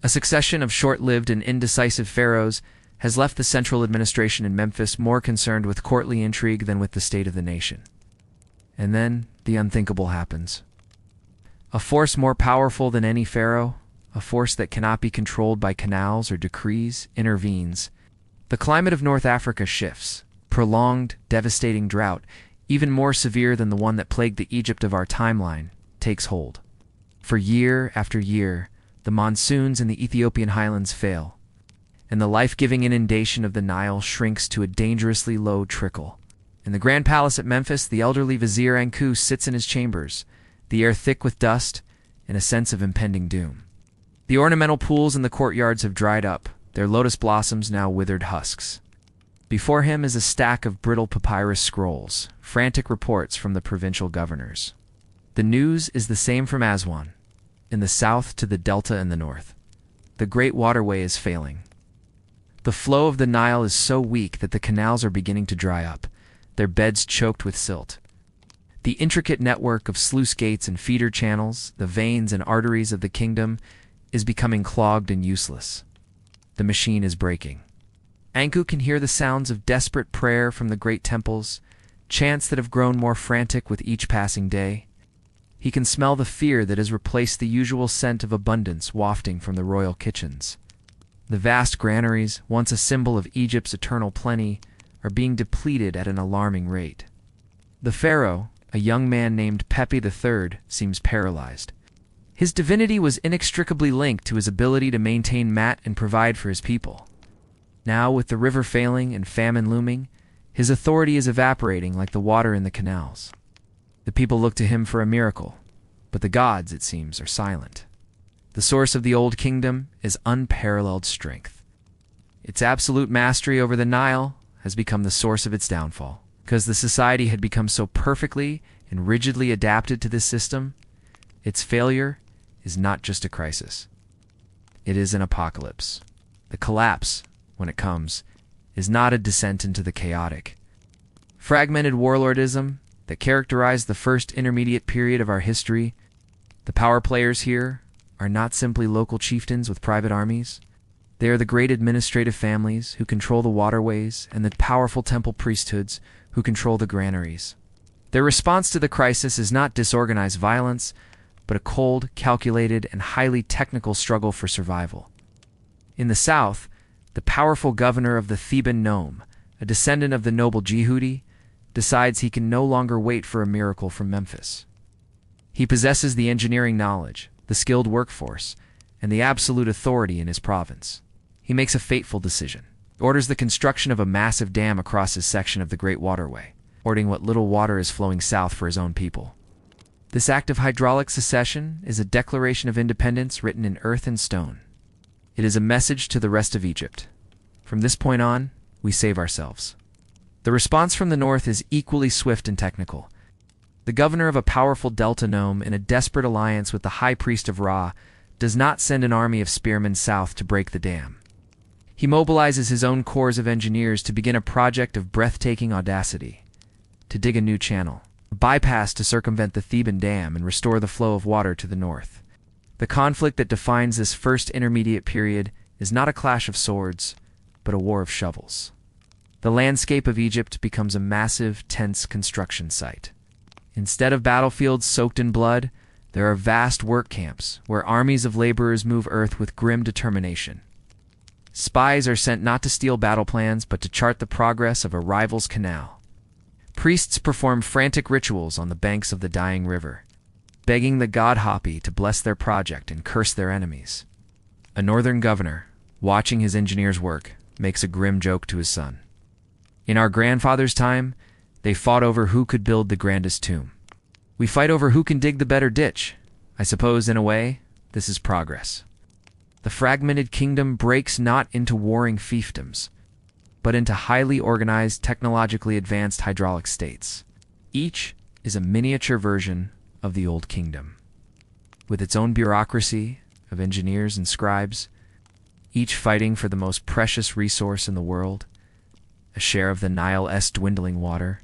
A succession of short-lived and indecisive pharaohs has left the central administration in Memphis more concerned with courtly intrigue than with the state of the nation. And then the unthinkable happens. A force more powerful than any pharaoh, a force that cannot be controlled by canals or decrees, intervenes. The climate of North Africa shifts. Prolonged, devastating drought, even more severe than the one that plagued the Egypt of our timeline, takes hold. For year after year, the monsoons in the Ethiopian highlands fail, and the life-giving inundation of the Nile shrinks to a dangerously low trickle. In the grand palace at Memphis, the elderly vizier Anku sits in his chambers, the air thick with dust and a sense of impending doom. The ornamental pools in the courtyards have dried up, their lotus blossoms now withered husks. Before him is a stack of brittle papyrus scrolls, frantic reports from the provincial governors. The news is the same from Aswan, in the south to the delta in the north. The great waterway is failing. The flow of the Nile is so weak that the canals are beginning to dry up, their beds choked with silt. The intricate network of sluice gates and feeder channels, the veins and arteries of the kingdom, is becoming clogged and useless. The machine is breaking. Anku can hear the sounds of desperate prayer from the great temples, chants that have grown more frantic with each passing day. He can smell the fear that has replaced the usual scent of abundance wafting from the royal kitchens. The vast granaries, once a symbol of Egypt's eternal plenty, are being depleted at an alarming rate. The pharaoh, a young man named Pepi III, seems paralyzed. His divinity was inextricably linked to his ability to maintain mat and provide for his people. Now, with the river failing and famine looming, his authority is evaporating like the water in the canals. The people look to him for a miracle, but the gods, it seems, are silent. The source of the Old Kingdom is unparalleled strength. Its absolute mastery over the Nile has become the source of its downfall. Because the society had become so perfectly and rigidly adapted to this system, its failure is not just a crisis. It is an apocalypse. The collapse, when it comes, is not a descent into the chaotic. Fragmented warlordism that characterized the first intermediate period of our history, the power players here are not simply local chieftains with private armies. They are the great administrative families who control the waterways and the powerful temple priesthoods who control the granaries. Their response to the crisis is not disorganized violence, but a cold, calculated, and highly technical struggle for survival. In the south, the powerful governor of the Theban nome, a descendant of the noble Jehudi, decides he can no longer wait for a miracle from Memphis. He possesses the engineering knowledge, the skilled workforce, and the absolute authority in his province. He makes a fateful decision. He orders the construction of a massive dam across his section of the Great Waterway, ordering what little water is flowing south for his own people. This act of hydraulic secession is a declaration of independence written in earth and stone. It is a message to the rest of Egypt. From this point on, we save ourselves. The response from the north is equally swift and technical. The governor of a powerful delta nome in a desperate alliance with the high priest of Ra does not send an army of spearmen south to break the dam. He mobilizes his own corps of engineers to begin a project of breathtaking audacity, to dig a new channel, a bypass to circumvent the Theban Dam and restore the flow of water to the north. The conflict that defines this first intermediate period is not a clash of swords, but a war of shovels. The landscape of Egypt becomes a massive, tense construction site. Instead of battlefields soaked in blood, there are vast work camps where armies of laborers move earth with grim determination. Spies are sent not to steal battle plans, but to chart the progress of a rival's canal. Priests perform frantic rituals on the banks of the dying river, begging the god Hapi to bless their project and curse their enemies. A northern governor, watching his engineers work, makes a grim joke to his son. In our grandfather's time, they fought over who could build the grandest tomb. We fight over who can dig the better ditch. I suppose, in a way, this is progress. The fragmented kingdom breaks not into warring fiefdoms, but into highly organized, technologically advanced hydraulic states. Each is a miniature version of the Old Kingdom, with its own bureaucracy of engineers and scribes, each fighting for the most precious resource in the world, a share of the Nile's dwindling water.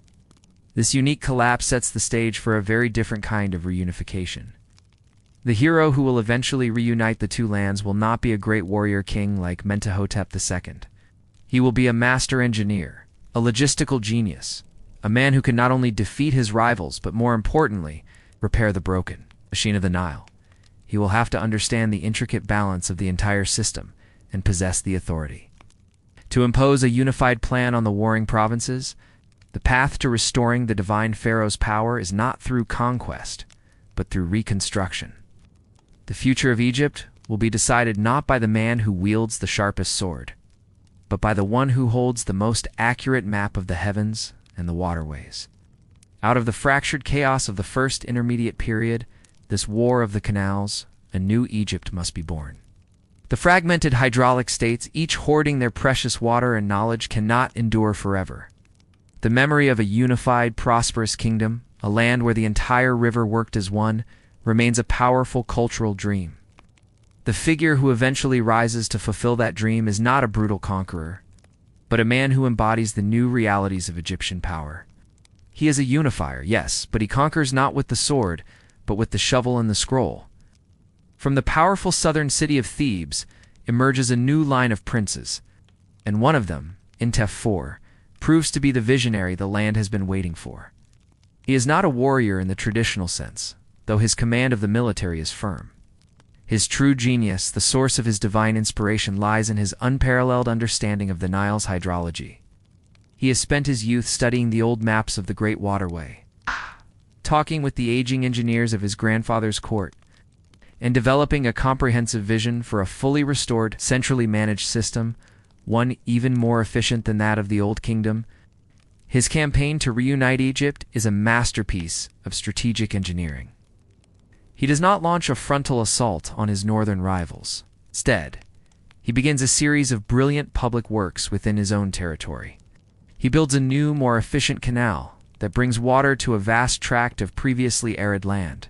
This unique collapse sets the stage for a very different kind of reunification. The hero who will eventually reunite the two lands will not be a great warrior king like Mentuhotep II. He will be a master engineer, a logistical genius, a man who can not only defeat his rivals, but more importantly, repair the broken machine of the Nile. He will have to understand the intricate balance of the entire system and possess the authority to impose a unified plan on the warring provinces. The path to restoring the divine pharaoh's power is not through conquest, but through reconstruction. The future of Egypt will be decided not by the man who wields the sharpest sword, but by the one who holds the most accurate map of the heavens and the waterways. Out of the fractured chaos of the first intermediate period, this war of the canals, a new Egypt must be born. The fragmented hydraulic states, each hoarding their precious water and knowledge, cannot endure forever. The memory of a unified, prosperous kingdom, a land where the entire river worked as one, remains a powerful cultural dream. The figure who eventually rises to fulfill that dream is not a brutal conqueror, but a man who embodies the new realities of Egyptian power. He is a unifier, yes, but he conquers not with the sword, but with the shovel and the scroll. From the powerful southern city of Thebes emerges a new line of princes, and one of them, Intef IV, proves to be the visionary the land has been waiting for. He is not a warrior in the traditional sense, though his command of the military is firm. His true genius, the source of his divine inspiration, lies in his unparalleled understanding of the Nile's hydrology. He has spent his youth studying the old maps of the Great Waterway, talking with the aging engineers of his grandfather's court, and developing a comprehensive vision for a fully restored, centrally managed system, one even more efficient than that of the Old Kingdom. His campaign to reunite Egypt is a masterpiece of strategic engineering. He does not launch a frontal assault on his northern rivals. Instead, he begins a series of brilliant public works within his own territory. He builds a new, more efficient canal that brings water to a vast tract of previously arid land,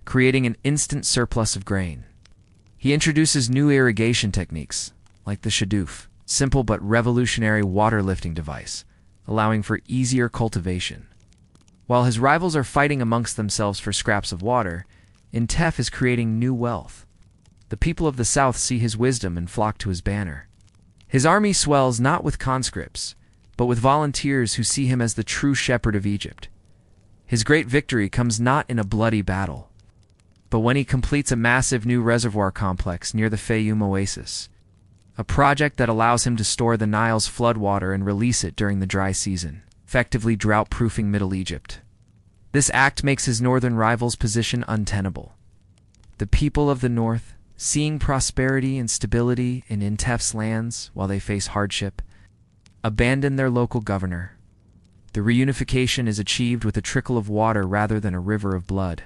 creating an instant surplus of grain. He introduces new irrigation techniques, like the Shadoof, simple but revolutionary water lifting device, allowing for easier cultivation. While his rivals are fighting amongst themselves for scraps of water, Intef is creating new wealth. The people of the south see his wisdom and flock to his banner. His army swells not with conscripts, but with volunteers who see him as the true shepherd of Egypt. His great victory comes not in a bloody battle, but when he completes a massive new reservoir complex near the Fayum Oasis, a project that allows him to store the Nile's floodwater and release it during the dry season, effectively drought-proofing Middle Egypt. This act makes his northern rival's position untenable. The people of the north, seeing prosperity and stability in Intef's lands while they face hardship, abandon their local governor. The reunification is achieved with a trickle of water rather than a river of blood.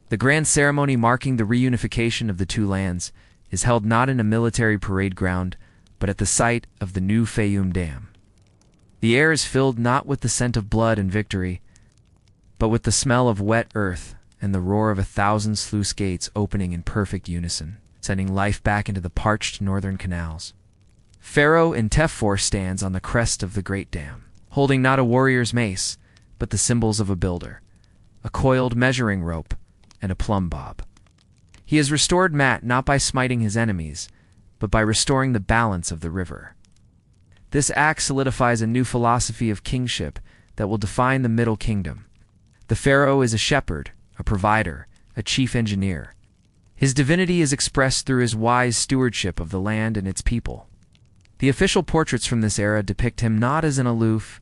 The grand ceremony marking the reunification of the two lands is held not in a military parade ground, but at the site of the new Fayum Dam. The air is filled not with the scent of blood and victory, but with the smell of wet earth and the roar of 1,000 sluice gates opening in perfect unison, sending life back into the parched northern canals. Pharaoh Intefor stands on the crest of the great dam, holding not a warrior's mace, but the symbols of a builder, a coiled measuring rope, and a plumb bob. He has restored Maat not by smiting his enemies, but by restoring the balance of the river. This act solidifies a new philosophy of kingship that will define the Middle Kingdom. The pharaoh is a shepherd, a provider, a chief engineer. His divinity is expressed through his wise stewardship of the land and its people. The official portraits from this era depict him not as an aloof,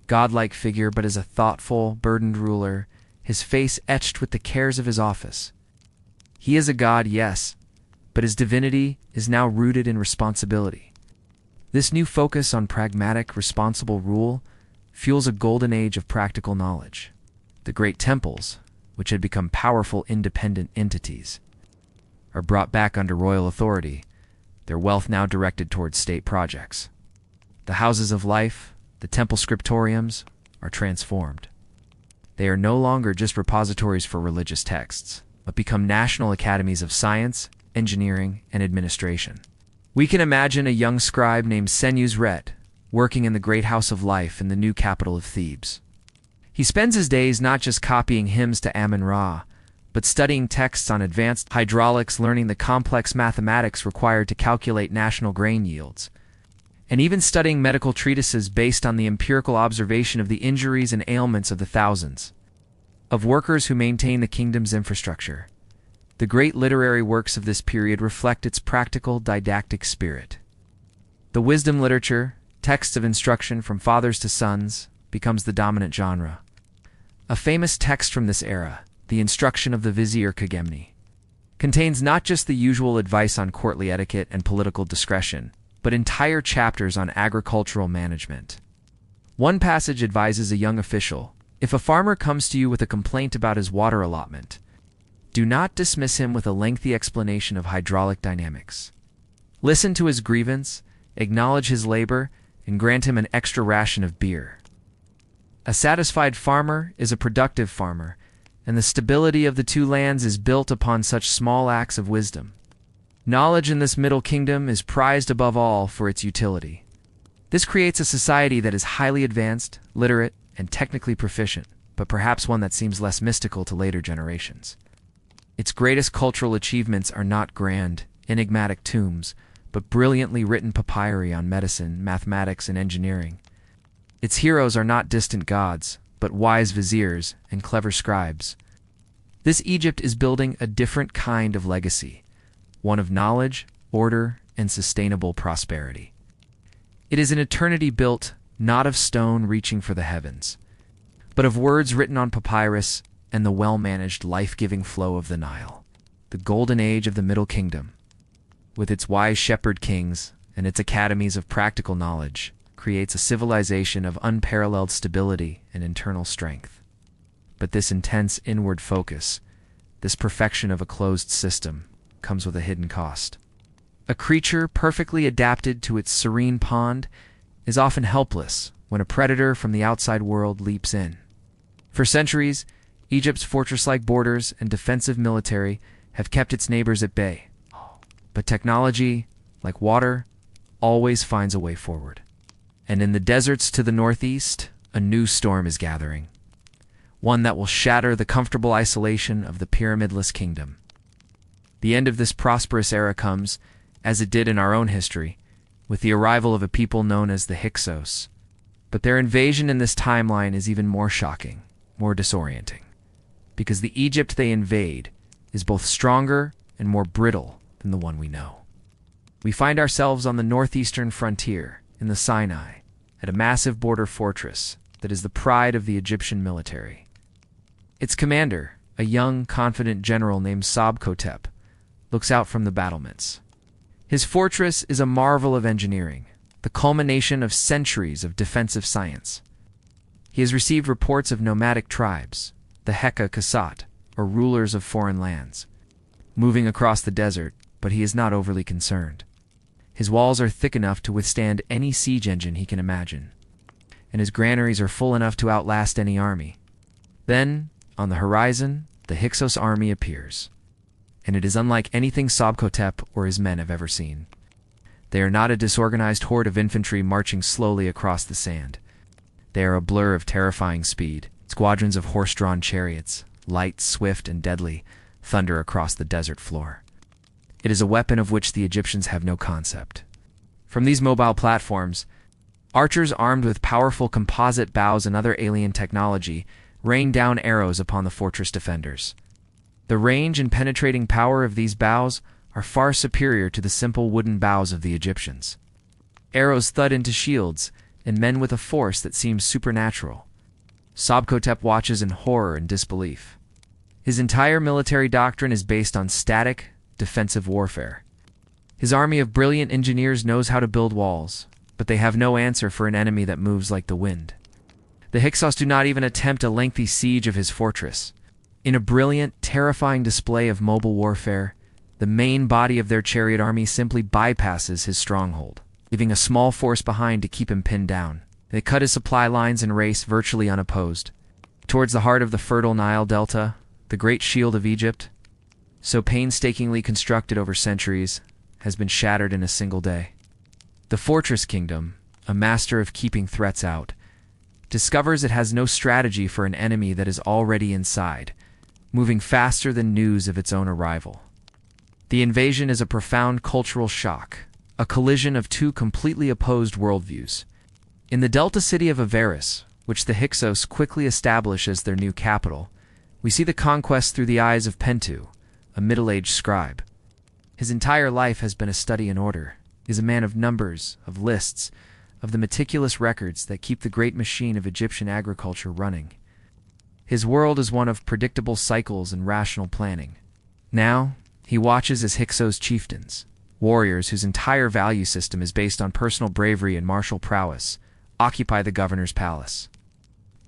godlike figure, but as a thoughtful, burdened ruler, his face etched with the cares of his office. He is a god, yes, but his divinity is now rooted in responsibility. This new focus on pragmatic, responsible rule fuels a golden age of practical knowledge. The great temples, which had become powerful independent entities, are brought back under royal authority, their wealth now directed towards state projects. The houses of life, the temple scriptoriums, are transformed. They are no longer just repositories for religious texts, but become national academies of science, engineering, and administration. We can imagine a young scribe named Senusret working in the great house of life in the new capital of Thebes. He spends his days not just copying hymns to Amun-Ra, but studying texts on advanced hydraulics, learning the complex mathematics required to calculate national grain yields, and even studying medical treatises based on the empirical observation of the injuries and ailments of the thousands of workers who maintain the kingdom's infrastructure. The great literary works of this period reflect its practical, didactic spirit. The wisdom literature, texts of instruction from fathers to sons, becomes the dominant genre. A famous text from this era, The Instruction of the Vizier Kagemni, contains not just the usual advice on courtly etiquette and political discretion, but entire chapters on agricultural management. One passage advises a young official, if a farmer comes to you with a complaint about his water allotment, do not dismiss him with a lengthy explanation of hydraulic dynamics. Listen to his grievance, acknowledge his labor, and grant him an extra ration of beer. A satisfied farmer is a productive farmer, and the stability of the two lands is built upon such small acts of wisdom. Knowledge in this Middle Kingdom is prized above all for its utility. This creates a society that is highly advanced, literate, and technically proficient, but perhaps one that seems less mystical to later generations. Its greatest cultural achievements are not grand, enigmatic tombs, but brilliantly written papyri on medicine, mathematics, and engineering. Its heroes are not distant gods, but wise viziers and clever scribes. This Egypt is building a different kind of legacy, one of knowledge, order, and sustainable prosperity. It is an eternity built not of stone reaching for the heavens, but of words written on papyrus and the well-managed, life-giving flow of the Nile. The golden age of the Middle Kingdom, with its wise shepherd kings and its academies of practical knowledge, creates a civilization of unparalleled stability and internal strength. But this intense inward focus, this perfection of a closed system, comes with a hidden cost. A creature perfectly adapted to its serene pond is often helpless when a predator from the outside world leaps in. For centuries, Egypt's fortress-like borders and defensive military have kept its neighbors at bay. But technology, like water, always finds a way forward. And in the deserts to the northeast, a new storm is gathering, one that will shatter the comfortable isolation of the pyramidless kingdom. The end of this prosperous era comes, as it did in our own history, with the arrival of a people known as the Hyksos. But their invasion in this timeline is even more shocking, more disorienting, because the Egypt they invade is both stronger and more brittle than the one we know. We find ourselves on the northeastern frontier, in the Sinai, at a massive border fortress that is the pride of the Egyptian military. Its commander, a young, confident general named Sobkotep, looks out from the battlements. His fortress is a marvel of engineering, the culmination of centuries of defensive science. He has received reports of nomadic tribes, the Heka Kasat, or rulers of foreign lands, moving across the desert, but he is not overly concerned. His walls are thick enough to withstand any siege engine he can imagine, and his granaries are full enough to outlast any army. Then, on the horizon, the Hyksos army appears, and it is unlike anything Sobkotep or his men have ever seen. They are not a disorganized horde of infantry marching slowly across the sand. They are a blur of terrifying speed. Squadrons of horse-drawn chariots, light, swift, and deadly, thunder across the desert floor. It is a weapon of which the Egyptians have no concept. From these mobile platforms, archers armed with powerful composite bows and other alien technology rain down arrows upon the fortress defenders. The range and penetrating power of these bows are far superior to the simple wooden bows of the Egyptians. Arrows thud into shields, and men with a force that seems supernatural. Sobkotep watches in horror and disbelief. His entire military doctrine is based on static, defensive warfare. His army of brilliant engineers knows how to build walls, but they have no answer for an enemy that moves like the wind. The Hyksos do not even attempt a lengthy siege of his fortress. In a brilliant, terrifying display of mobile warfare, the main body of their chariot army simply bypasses his stronghold, leaving a small force behind to keep him pinned down. They cut his supply lines and race virtually unopposed. Towards the heart of the fertile Nile Delta, the great shield of Egypt, so painstakingly constructed over centuries, has been shattered in a single day. The fortress kingdom, a master of keeping threats out, discovers it has no strategy for an enemy that is already inside, moving faster than news of its own arrival. The invasion is a profound cultural shock, a collision of two completely opposed worldviews. In the Delta city of Avaris, which the Hyksos quickly establish as their new capital, we see the conquest through the eyes of Pentu, a middle-aged scribe. His entire life has been a study in order. He is a man of numbers, of lists, of the meticulous records that keep the great machine of Egyptian agriculture running. His world is one of predictable cycles and rational planning. Now, he watches as Hyksos chieftains, warriors whose entire value system is based on personal bravery and martial prowess, occupy the governor's palace.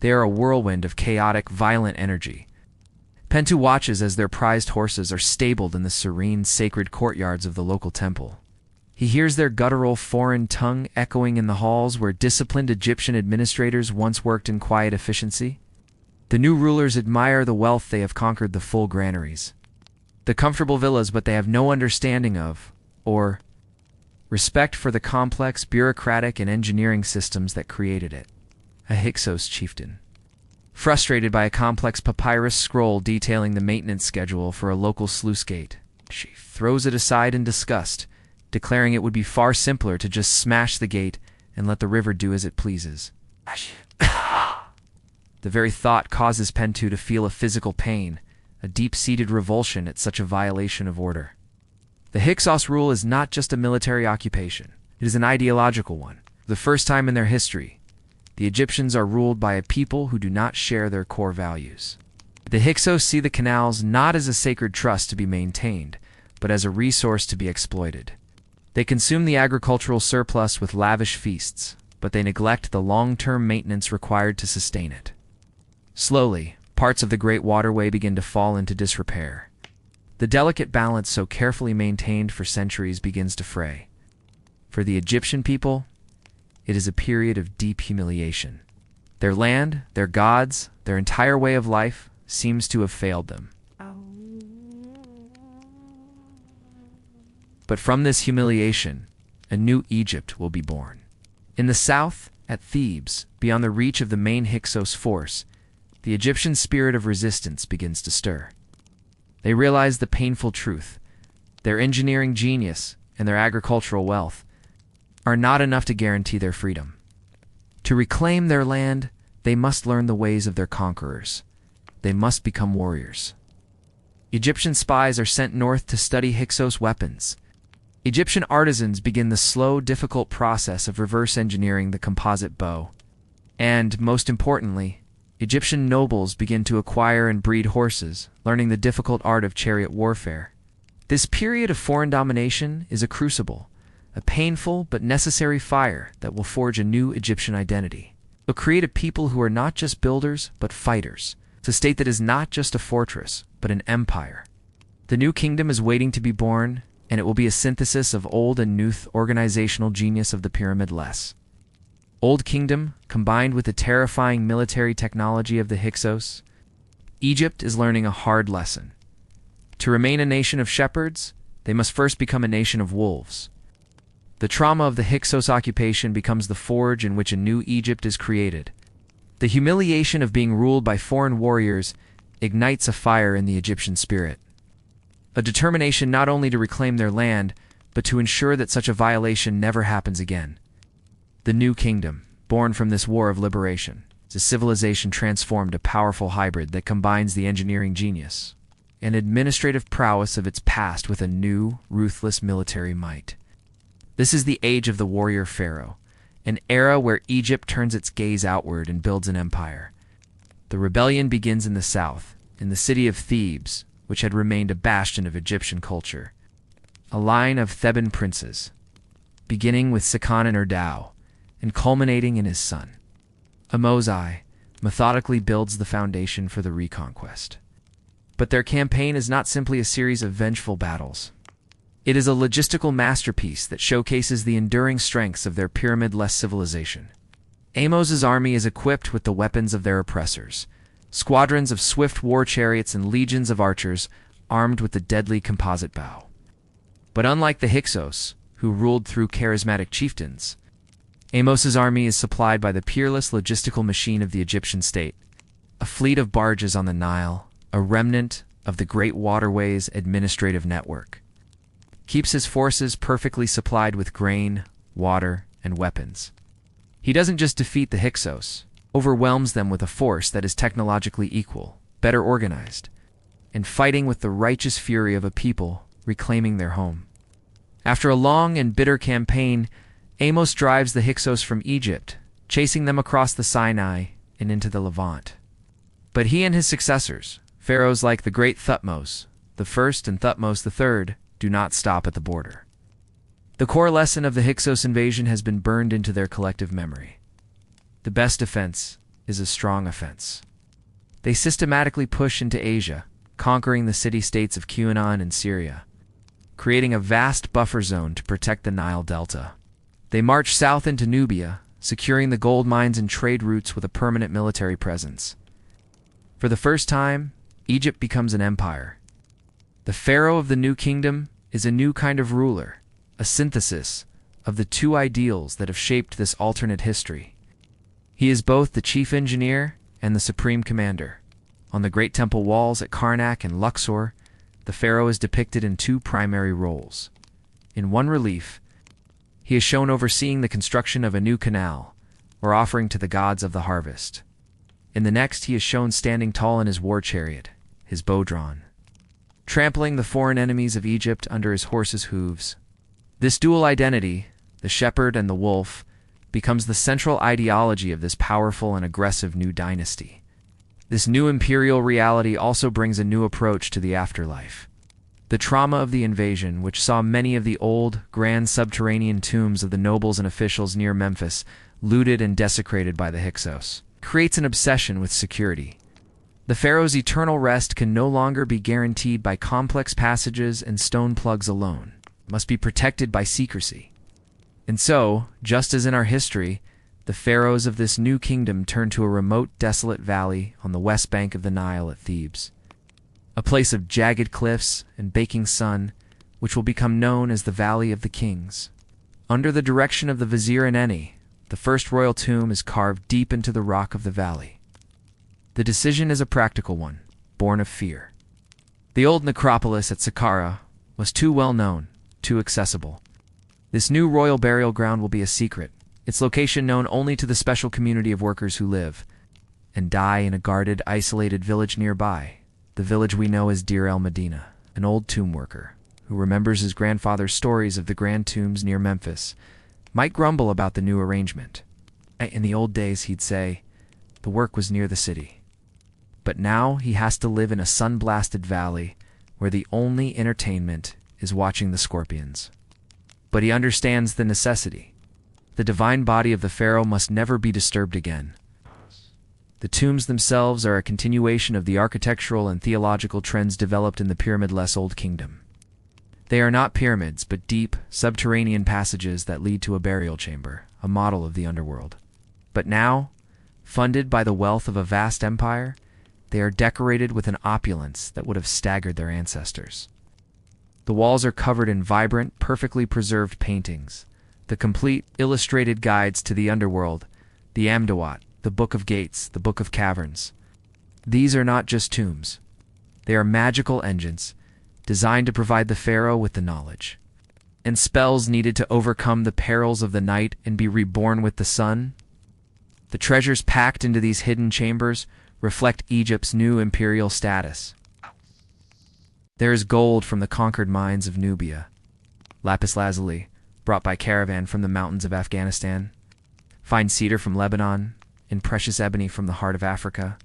They are a whirlwind of chaotic, violent energy. Pentu watches as their prized horses are stabled in the serene, sacred courtyards of the local temple. He hears their guttural foreign tongue echoing in the halls where disciplined Egyptian administrators once worked in quiet efficiency. The new rulers admire the wealth they have conquered, the full granaries, the comfortable villas, but they have no understanding of, or respect for the complex bureaucratic and engineering systems that created it. A Hyksos chieftain, frustrated by a complex papyrus scroll detailing the maintenance schedule for a local sluice gate, she throws it aside in disgust, declaring it would be far simpler to just smash the gate and let the river do as it pleases. The very thought causes Pentu to feel a physical pain, a deep-seated revulsion at such a violation of order. The Hyksos rule is not just a military occupation. It is an ideological one. For the first time in their history, the Egyptians are ruled by a people who do not share their core values. The Hyksos see the canals not as a sacred trust to be maintained, but as a resource to be exploited. They consume the agricultural surplus with lavish feasts, but they neglect the long-term maintenance required to sustain it. Slowly, parts of the great waterway begin to fall into disrepair. The delicate balance so carefully maintained for centuries begins to fray. For the Egyptian people, it is a period of deep humiliation. Their land, their gods, their entire way of life seems to have failed them. But from this humiliation, a new Egypt will be born. In the south, at Thebes, beyond the reach of the main Hyksos force, the Egyptian spirit of resistance begins to stir. They realize the painful truth. Their engineering genius and their agricultural wealth are not enough to guarantee their freedom. To reclaim their land, they must learn the ways of their conquerors. They must become warriors. Egyptian spies are sent north to study Hyksos weapons. Egyptian artisans begin the slow, difficult process of reverse engineering the composite bow. And, most importantly, Egyptian nobles begin to acquire and breed horses, learning the difficult art of chariot warfare. This period of foreign domination is a crucible, a painful but necessary fire that will forge a new Egyptian identity. It will create a people who are not just builders, but fighters. It's a state that is not just a fortress, but an empire. The new kingdom is waiting to be born, and it will be a synthesis of old and new organizational genius of the pyramid-less. Old Kingdom, combined with the terrifying military technology of the Hyksos, Egypt is learning a hard lesson. To remain a nation of shepherds, they must first become a nation of wolves. The trauma of the Hyksos occupation becomes the forge in which a new Egypt is created. The humiliation of being ruled by foreign warriors ignites a fire in the Egyptian spirit, a determination not only to reclaim their land, but to ensure that such a violation never happens again. The new kingdom, born from this war of liberation, is a civilization transformed, a powerful hybrid that combines the engineering genius and administrative prowess of its past with a new, ruthless military might. This is the age of the warrior pharaoh, an era where Egypt turns its gaze outward and builds an empire. The rebellion begins in the south, in the city of Thebes, which had remained a bastion of Egyptian culture. A line of Theban princes, beginning with Seqen-Urdau and culminating in his son. Ahmose methodically builds the foundation for the reconquest. But their campaign is not simply a series of vengeful battles. It is a logistical masterpiece that showcases the enduring strengths of their pyramid-less civilization. Ahmose's army is equipped with the weapons of their oppressors, squadrons of swift war chariots and legions of archers armed with the deadly composite bow. But unlike the Hyksos, who ruled through charismatic chieftains, Ahmose's army is supplied by the peerless logistical machine of the Egyptian state, a fleet of barges on the Nile, a remnant of the Great Waterways administrative network, keeps his forces perfectly supplied with grain, water, and weapons. He doesn't just defeat the Hyksos, overwhelms them with a force that is technologically equal, better organized, and fighting with the righteous fury of a people reclaiming their home. After a long and bitter campaign, Ahmose drives the Hyksos from Egypt, chasing them across the Sinai and into the Levant. But he and his successors, pharaohs like the great Thutmose the First and Thutmose III, do not stop at the border. The core lesson of the Hyksos invasion has been burned into their collective memory. The best defense is a strong offense. They systematically push into Asia, conquering the city-states of Qumran and Syria, creating a vast buffer zone to protect the Nile Delta. They march south into Nubia, securing the gold mines and trade routes with a permanent military presence. For the first time, Egypt becomes an empire. The pharaoh of the new kingdom is a new kind of ruler, a synthesis of the two ideals that have shaped this alternate history. He is both the chief engineer and the supreme commander. On the great temple walls at Karnak and Luxor, the pharaoh is depicted in two primary roles. In one relief, he is shown overseeing the construction of a new canal, or offering to the gods of the harvest. In the next, he is shown standing tall in his war chariot, his bow drawn, trampling the foreign enemies of Egypt under his horse's hooves. This dual identity, the shepherd and the wolf, becomes the central ideology of this powerful and aggressive new dynasty. This new imperial reality also brings a new approach to the afterlife. The trauma of the invasion, which saw many of the old, grand subterranean tombs of the nobles and officials near Memphis looted and desecrated by the Hyksos, creates an obsession with security. The pharaoh's eternal rest can no longer be guaranteed by complex passages and stone plugs alone. It must be protected by secrecy. And so, just as in our history, the pharaohs of this new kingdom turn to a remote, desolate valley on the west bank of the Nile at Thebes, a place of jagged cliffs and baking sun, which will become known as the Valley of the Kings. Under the direction of the Vizier Aneni, the first royal tomb is carved deep into the rock of the valley. The decision is a practical one, born of fear. The old necropolis at Saqqara was too well known, too accessible. This new royal burial ground will be a secret, its location known only to the special community of workers who live and die in a guarded, isolated village nearby, the village we know as Deir el-Medina. An old tomb worker, who remembers his grandfather's stories of the grand tombs near Memphis, might grumble about the new arrangement. In the old days, he'd say, the work was near the city. But now he has to live in a sun-blasted valley where the only entertainment is watching the scorpions. But he understands the necessity. The divine body of the pharaoh must never be disturbed again. The tombs themselves are a continuation of the architectural and theological trends developed in the pyramid-less Old Kingdom. They are not pyramids, but deep, subterranean passages that lead to a burial chamber, a model of the underworld. But now, funded by the wealth of a vast empire, they are decorated with an opulence that would have staggered their ancestors. The walls are covered in vibrant, perfectly preserved paintings, the complete illustrated guides to the underworld, the Amduat, the Book of Gates, the Book of Caverns. These are not just tombs. They are magical engines designed to provide the pharaoh with the knowledge and spells needed to overcome the perils of the night and be reborn with the sun. The treasures packed into these hidden chambers reflect Egypt's new imperial status. There is gold from the conquered mines of Nubia, lapis lazuli, brought by caravan from the mountains of Afghanistan, fine cedar from Lebanon, and precious ebony from the heart of Africa.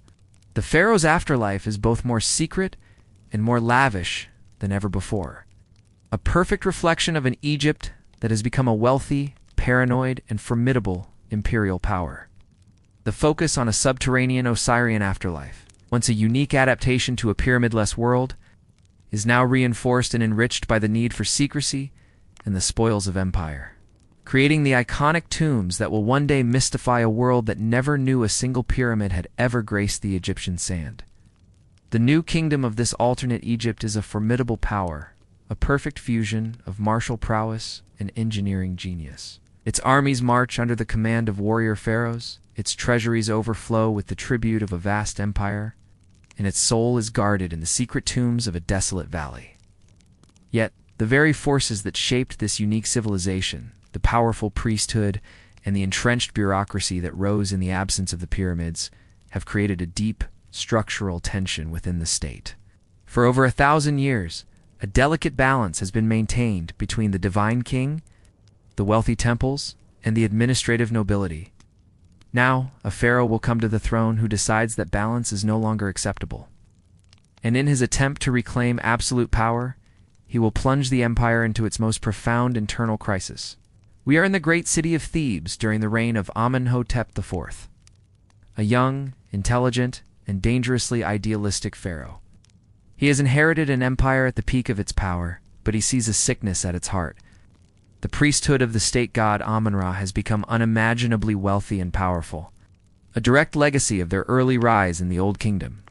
The pharaoh's afterlife is both more secret and more lavish than ever before, a perfect reflection of an Egypt that has become a wealthy, paranoid, and formidable imperial power. The focus on a subterranean Osirian afterlife, once a unique adaptation to a pyramid-less world, is now reinforced and enriched by the need for secrecy and the spoils of empire, creating the iconic tombs that will one day mystify a world that never knew a single pyramid had ever graced the Egyptian sand. The new kingdom of this alternate Egypt is a formidable power, a perfect fusion of martial prowess and engineering genius. Its armies march under the command of warrior pharaohs, its treasuries overflow with the tribute of a vast empire, and its soul is guarded in the secret tombs of a desolate valley. Yet, the very forces that shaped this unique civilization, the powerful priesthood and the entrenched bureaucracy that rose in the absence of the pyramids, have created a deep, structural tension within the state. For over 1,000 years, a delicate balance has been maintained between the divine king, the wealthy temples, and the administrative nobility. Now, a pharaoh will come to the throne who decides that balance is no longer acceptable. And in his attempt to reclaim absolute power, he will plunge the empire into its most profound internal crisis. We are in the great city of Thebes during the reign of Amenhotep IV, a young, intelligent, and dangerously idealistic pharaoh. He has inherited an empire at the peak of its power, but he sees a sickness at its heart. The priesthood of the state god Amun-Ra has become unimaginably wealthy and powerful, a direct legacy of their early rise in the Old Kingdom.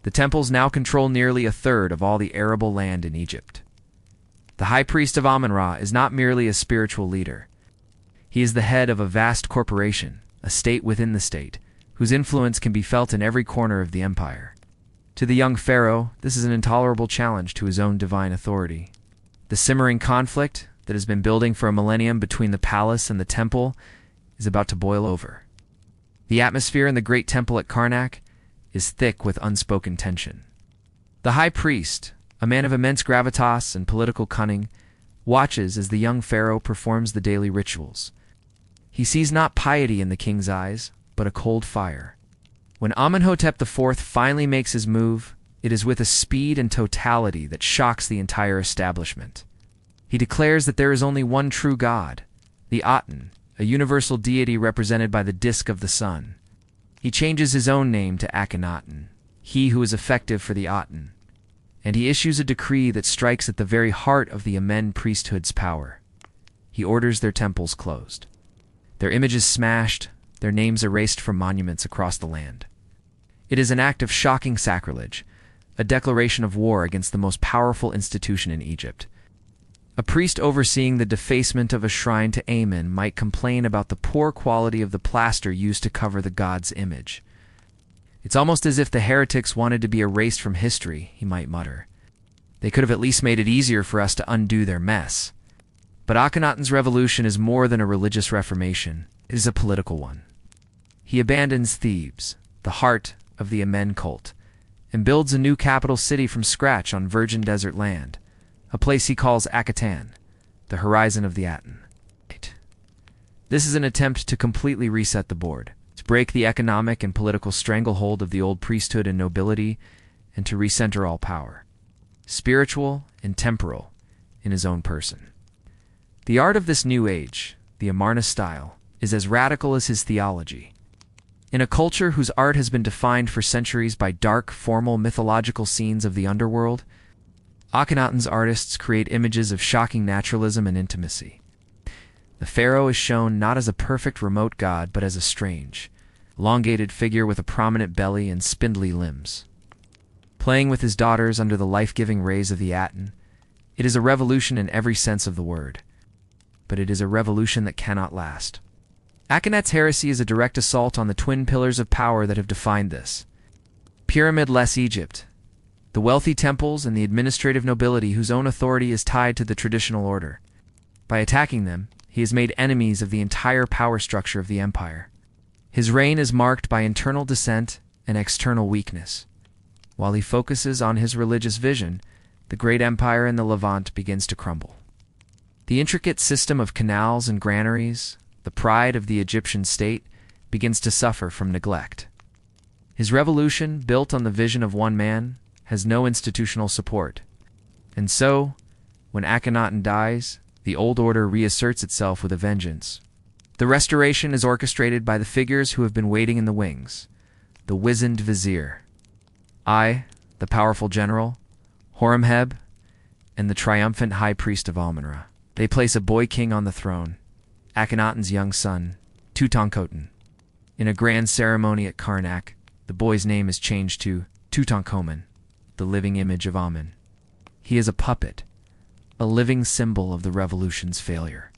The temples now control nearly a third of all the arable land in Egypt. The high priest of Amun-Ra is not merely a spiritual leader. He is the head of a vast corporation, a state within the state, whose influence can be felt in every corner of the empire. To the young pharaoh, this is an intolerable challenge to his own divine authority. The simmering conflict that has been building for a millennium between the palace and the temple is about to boil over. The atmosphere in the great temple at Karnak is thick with unspoken tension. The high priest, a man of immense gravitas and political cunning, watches as the young pharaoh performs the daily rituals. He sees not piety in the king's eyes, but a cold fire. When Amenhotep IV finally makes his move, it is with a speed and totality that shocks the entire establishment. He declares that there is only one true God, the Aten, a universal deity represented by the disk of the sun. He changes his own name to Akhenaten, he who is effective for the Aten, and he issues a decree that strikes at the very heart of the Amen priesthood's power. He orders their temples closed, their images smashed, their names erased from monuments across the land. It is an act of shocking sacrilege, a declaration of war against the most powerful institution in Egypt. A priest overseeing the defacement of a shrine to Amen might complain about the poor quality of the plaster used to cover the god's image. It's almost as if the heretics wanted to be erased from history, he might mutter. They could have at least made it easier for us to undo their mess. But Akhenaten's revolution is more than a religious reformation. It is a political one. He abandons Thebes, the heart of the Amen cult, and builds a new capital city from scratch on virgin desert land, a place he calls Akheten, the horizon of the Aten. This is an attempt to completely reset the board, to break the economic and political stranglehold of the old priesthood and nobility, and to recenter all power, spiritual and temporal, in his own person. The art of this new age, the Amarna style, is as radical as his theology. In a culture whose art has been defined for centuries by dark, formal, mythological scenes of the underworld, Akhenaten's artists create images of shocking naturalism and intimacy. The pharaoh is shown not as a perfect remote god, but as a strange, elongated figure with a prominent belly and spindly limbs. Playing with his daughters under the life-giving rays of the Aten, it is a revolution in every sense of the word. but it is a revolution that cannot last. Akhenet's heresy is a direct assault on the twin pillars of power that have defined this. Pyramid-less Egypt, the wealthy temples and the administrative nobility whose own authority is tied to the traditional order. By attacking them, he has made enemies of the entire power structure of the empire. His reign is marked by internal dissent and external weakness. While he focuses on his religious vision, the great empire in the Levant begins to crumble. The intricate system of canals and granaries, the pride of the Egyptian state, begins to suffer from neglect. His revolution, built on the vision of one man, has no institutional support. And so, when Akhenaten dies, the old order reasserts itself with a vengeance. The restoration is orchestrated by the figures who have been waiting in the wings. The wizened vizier, I, the powerful general, Horemheb, and the triumphant high priest of Amun-Ra. They place a boy king on the throne, Akhenaten's young son, Tutankhaten. In a grand ceremony at Karnak, the boy's name is changed to Tutankhamun, the living image of Amun. He is a puppet, a living symbol of the revolution's failure.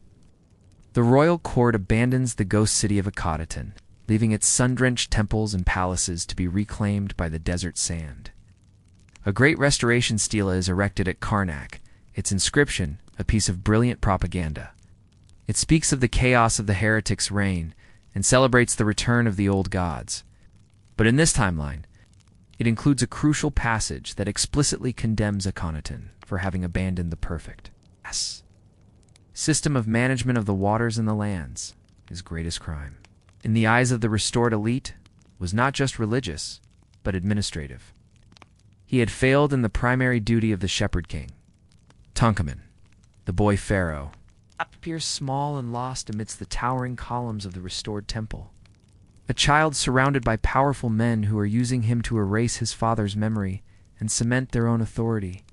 The royal court abandons the ghost city of Akhenaten, leaving its sun-drenched temples and palaces to be reclaimed by the desert sand. A great restoration stela is erected at Karnak, its inscription a piece of brilliant propaganda. It speaks of the chaos of the heretic's reign and celebrates the return of the old gods. But in this timeline, it includes a crucial passage that explicitly condemns Akhenaten for having abandoned the perfect system of management of the waters and the lands, his greatest crime. In the eyes of the restored elite, was not just religious, but administrative. He had failed in the primary duty of the shepherd king. Tutankhamun, the boy pharaoh, appears small and lost amidst the towering columns of the restored temple. A child surrounded by powerful men who are using him to erase his father's memory and cement their own authority.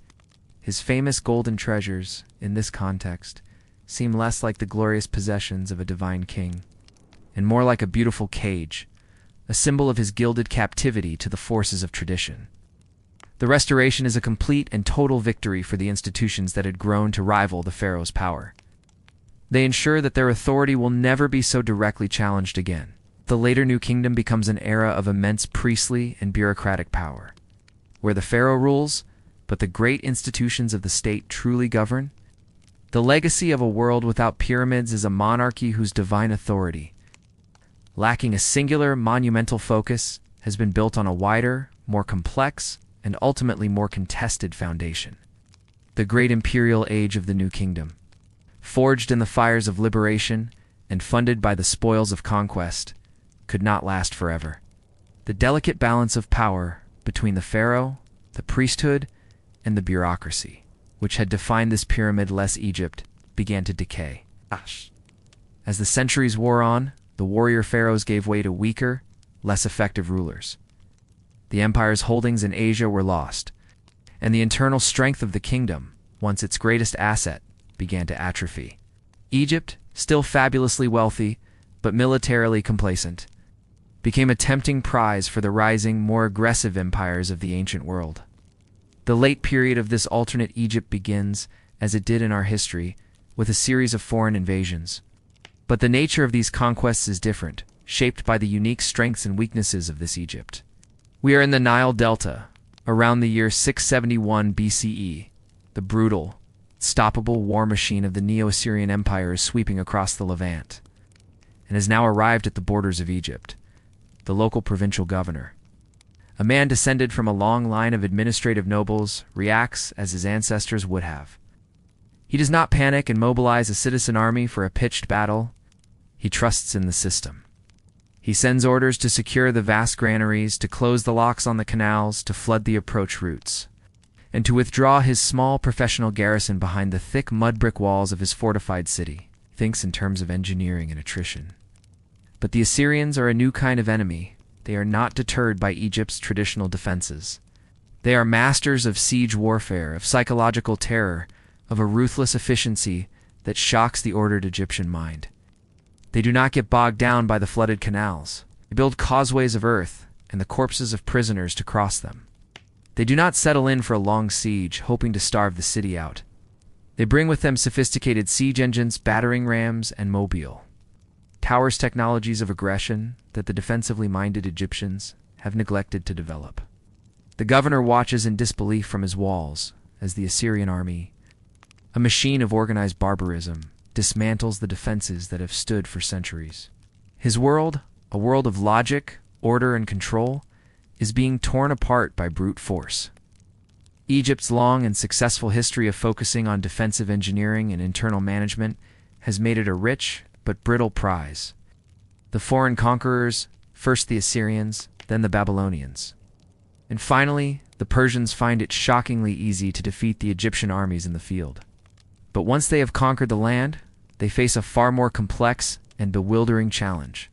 His famous golden treasures, in this context, seem less like the glorious possessions of a divine king, and more like a beautiful cage, a symbol of his gilded captivity to the forces of tradition. The restoration is a complete and total victory for the institutions that had grown to rival the pharaoh's power. They ensure that their authority will never be so directly challenged again. The later New Kingdom becomes an era of immense priestly and bureaucratic power, where the pharaoh rules, but the great institutions of the state truly govern. The legacy of a world without pyramids is a monarchy whose divine authority, lacking a singular monumental focus, has been built on a wider, more complex, and ultimately more contested foundation. The great imperial age of the New Kingdom, forged in the fires of liberation and funded by the spoils of conquest, could not last forever. The delicate balance of power between the pharaoh, the priesthood, and the bureaucracy, which had defined this pyramid-less Egypt, began to decay. As the centuries wore on, the warrior pharaohs gave way to weaker, less effective rulers. The empire's holdings in Asia were lost, and the internal strength of the kingdom, once its greatest asset, began to atrophy. Egypt, still fabulously wealthy, but militarily complacent, became a tempting prize for the rising, more aggressive empires of the ancient world. The late period of this alternate Egypt begins, as it did in our history, with a series of foreign invasions. But the nature of these conquests is different, shaped by the unique strengths and weaknesses of this Egypt. We are in the Nile Delta, around the year 671 BCE. The brutal, stoppable war machine of the Neo-Assyrian Empire is sweeping across the Levant, and has now arrived at the borders of Egypt. The local provincial governor, a man descended from a long line of administrative nobles, reacts as his ancestors would have. He does not panic and mobilize a citizen army for a pitched battle. He trusts in the system. He sends orders to secure the vast granaries, to close the locks on the canals, to flood the approach routes, and to withdraw his small professional garrison behind the thick mud brick walls of his fortified city. Thinks in terms of engineering and attrition. But the Assyrians are a new kind of enemy. They are not deterred by Egypt's traditional defenses. They are masters of siege warfare, of psychological terror, of a ruthless efficiency that shocks the ordered Egyptian mind. They do not get bogged down by the flooded canals. They build causeways of earth and the corpses of prisoners to cross them. They do not settle in for a long siege, hoping to starve the city out. They bring with them sophisticated siege engines, battering rams, and mobile towers, technologies of aggression that the defensively minded Egyptians have neglected to develop. The governor watches in disbelief from his walls as the Assyrian army, a machine of organized barbarism, dismantles the defenses that have stood for centuries. His world, a world of logic, order, and control, is being torn apart by brute force. Egypt's long and successful history of focusing on defensive engineering and internal management has made it a rich but brittle prize. The foreign conquerors, first the Assyrians, then the Babylonians, and finally the Persians, find it shockingly easy to defeat the Egyptian armies in the field. But once they have conquered the land, they face a far more complex and bewildering challenge: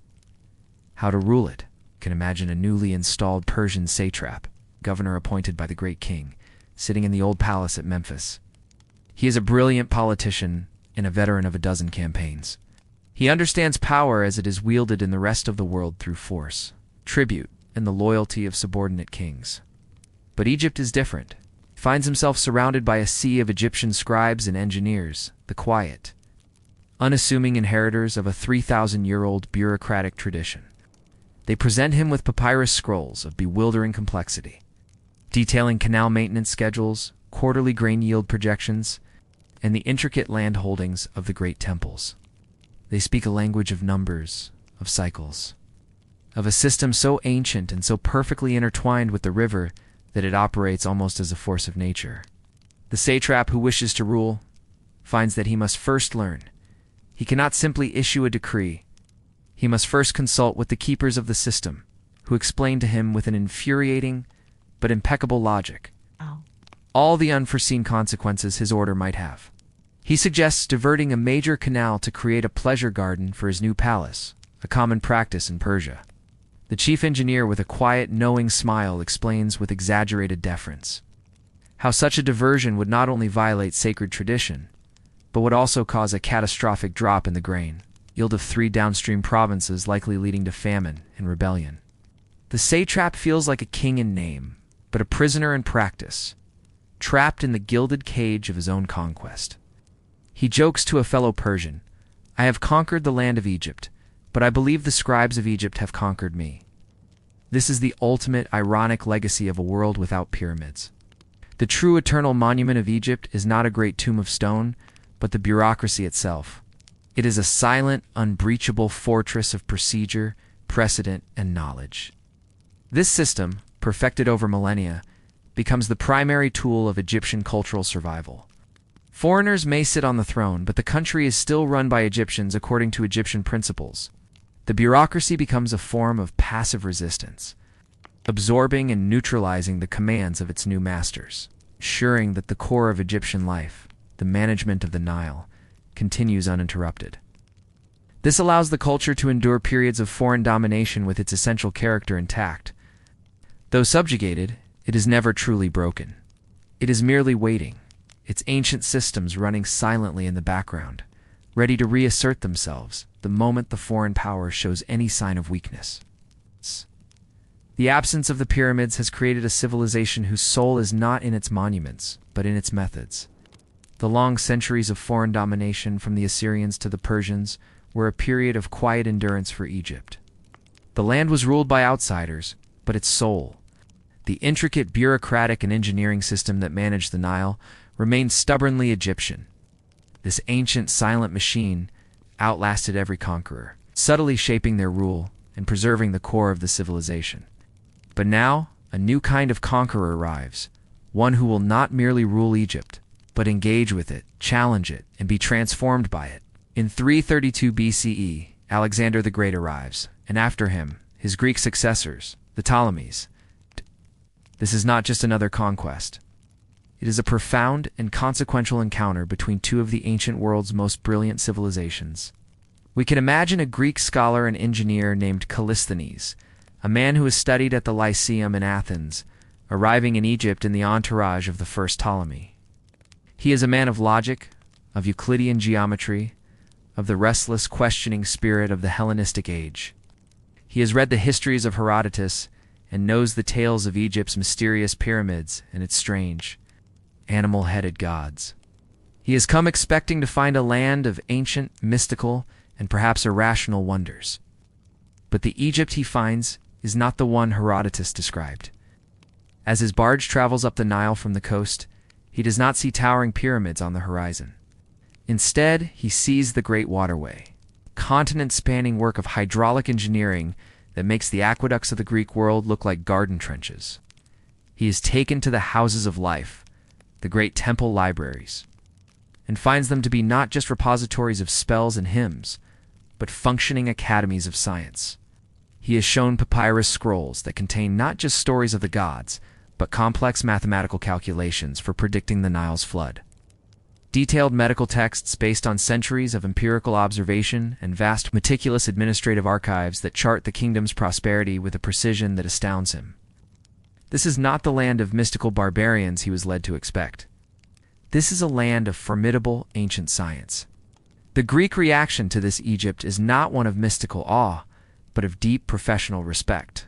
how to rule it. You can imagine a newly installed Persian satrap, governor appointed by the great king, sitting in the old palace at Memphis. He is a brilliant politician and a veteran of a dozen campaigns. He understands power as it is wielded in the rest of the world through force, tribute, and the loyalty of subordinate kings. But Egypt is different. He finds himself surrounded by a sea of Egyptian scribes and engineers, the quiet, unassuming inheritors of a 3,000-year-old bureaucratic tradition. They present him with papyrus scrolls of bewildering complexity, detailing canal maintenance schedules, quarterly grain yield projections, and the intricate land holdings of the great temples. They speak a language of numbers, of cycles, of a system so ancient and so perfectly intertwined with the river that it operates almost as a force of nature. The satrap who wishes to rule finds that he must first learn. He cannot simply issue a decree. He must first consult with the keepers of the system, who explain to him with an infuriating but impeccable logic all the unforeseen consequences his order might have. He suggests diverting a major canal to create a pleasure garden for his new palace, a common practice in Persia. The chief engineer, with a quiet, knowing smile, explains with exaggerated deference how such a diversion would not only violate sacred tradition, but would also cause a catastrophic drop in the grain yield of 3 downstream provinces, likely leading to famine and rebellion. The satrap feels like a king in name, but a prisoner in practice, trapped in the gilded cage of his own conquest. He jokes to a fellow Persian, "I have conquered the land of Egypt, but I believe the scribes of Egypt have conquered me." This is the ultimate ironic legacy of a world without pyramids. The true eternal monument of Egypt is not a great tomb of stone, but the bureaucracy itself. It is a silent, unbreachable fortress of procedure, precedent, and knowledge. This system, perfected over millennia, becomes the primary tool of Egyptian cultural survival. Foreigners may sit on the throne, but the country is still run by Egyptians according to Egyptian principles. The bureaucracy becomes a form of passive resistance, absorbing and neutralizing the commands of its new masters, ensuring that the core of Egyptian life, the management of the Nile, continues uninterrupted. This allows the culture to endure periods of foreign domination with its essential character intact. Though subjugated, it is never truly broken. It is merely waiting, its ancient systems running silently in the background, ready to reassert themselves the moment the foreign power shows any sign of weakness. The absence of the pyramids has created a civilization whose soul is not in its monuments, but in its methods. The long centuries of foreign domination, from the Assyrians to the Persians, were a period of quiet endurance for Egypt. The land was ruled by outsiders, but its soul, the intricate bureaucratic and engineering system that managed the Nile, remained stubbornly Egyptian. This ancient silent machine outlasted every conqueror, subtly shaping their rule and preserving the core of the civilization. But now, a new kind of conqueror arrives, one who will not merely rule Egypt, but engage with it, challenge it, and be transformed by it. In 332 BCE, Alexander the Great arrives, and after him, his Greek successors, the Ptolemies. This is not just another conquest. It is a profound and consequential encounter between two of the ancient world's most brilliant civilizations. We can imagine a Greek scholar and engineer named Callisthenes, a man who has studied at the Lyceum in Athens, arriving in Egypt in the entourage of the first Ptolemy. He is a man of logic, of Euclidean geometry, of the restless, questioning spirit of the Hellenistic age. He has read the histories of Herodotus and knows the tales of Egypt's mysterious pyramids and its strange, animal-headed gods. He has come expecting to find a land of ancient, mystical, and perhaps irrational wonders. But the Egypt he finds is not the one Herodotus described. As his barge travels up the Nile from the coast, he does not see towering pyramids on the horizon. Instead, he sees the Great Waterway, a continent-spanning work of hydraulic engineering that makes the aqueducts of the Greek world look like garden trenches. He is taken to the houses of life, the great temple libraries, and finds them to be not just repositories of spells and hymns, but functioning academies of science. He is shown papyrus scrolls that contain not just stories of the gods, but complex mathematical calculations for predicting the Nile's flood. Detailed medical texts based on centuries of empirical observation and vast, meticulous administrative archives that chart the kingdom's prosperity with a precision that astounds him. This is not the land of mystical barbarians he was led to expect. This is a land of formidable ancient science. The Greek reaction to this Egypt is not one of mystical awe, but of deep professional respect.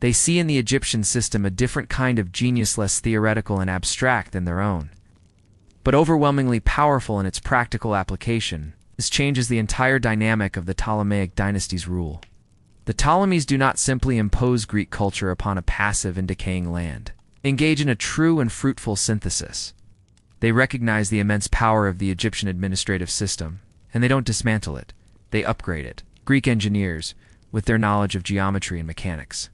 They see in the Egyptian system a different kind of genius, less theoretical and abstract than their own, but overwhelmingly powerful in its practical application. This changes the entire dynamic of the Ptolemaic dynasty's rule. The Ptolemies do not simply impose Greek culture upon a passive and decaying land. They engage in a true and fruitful synthesis. They recognize the immense power of the Egyptian administrative system, and they don't dismantle it. They upgrade it. Greek engineers, with their knowledge of geometry and mechanics,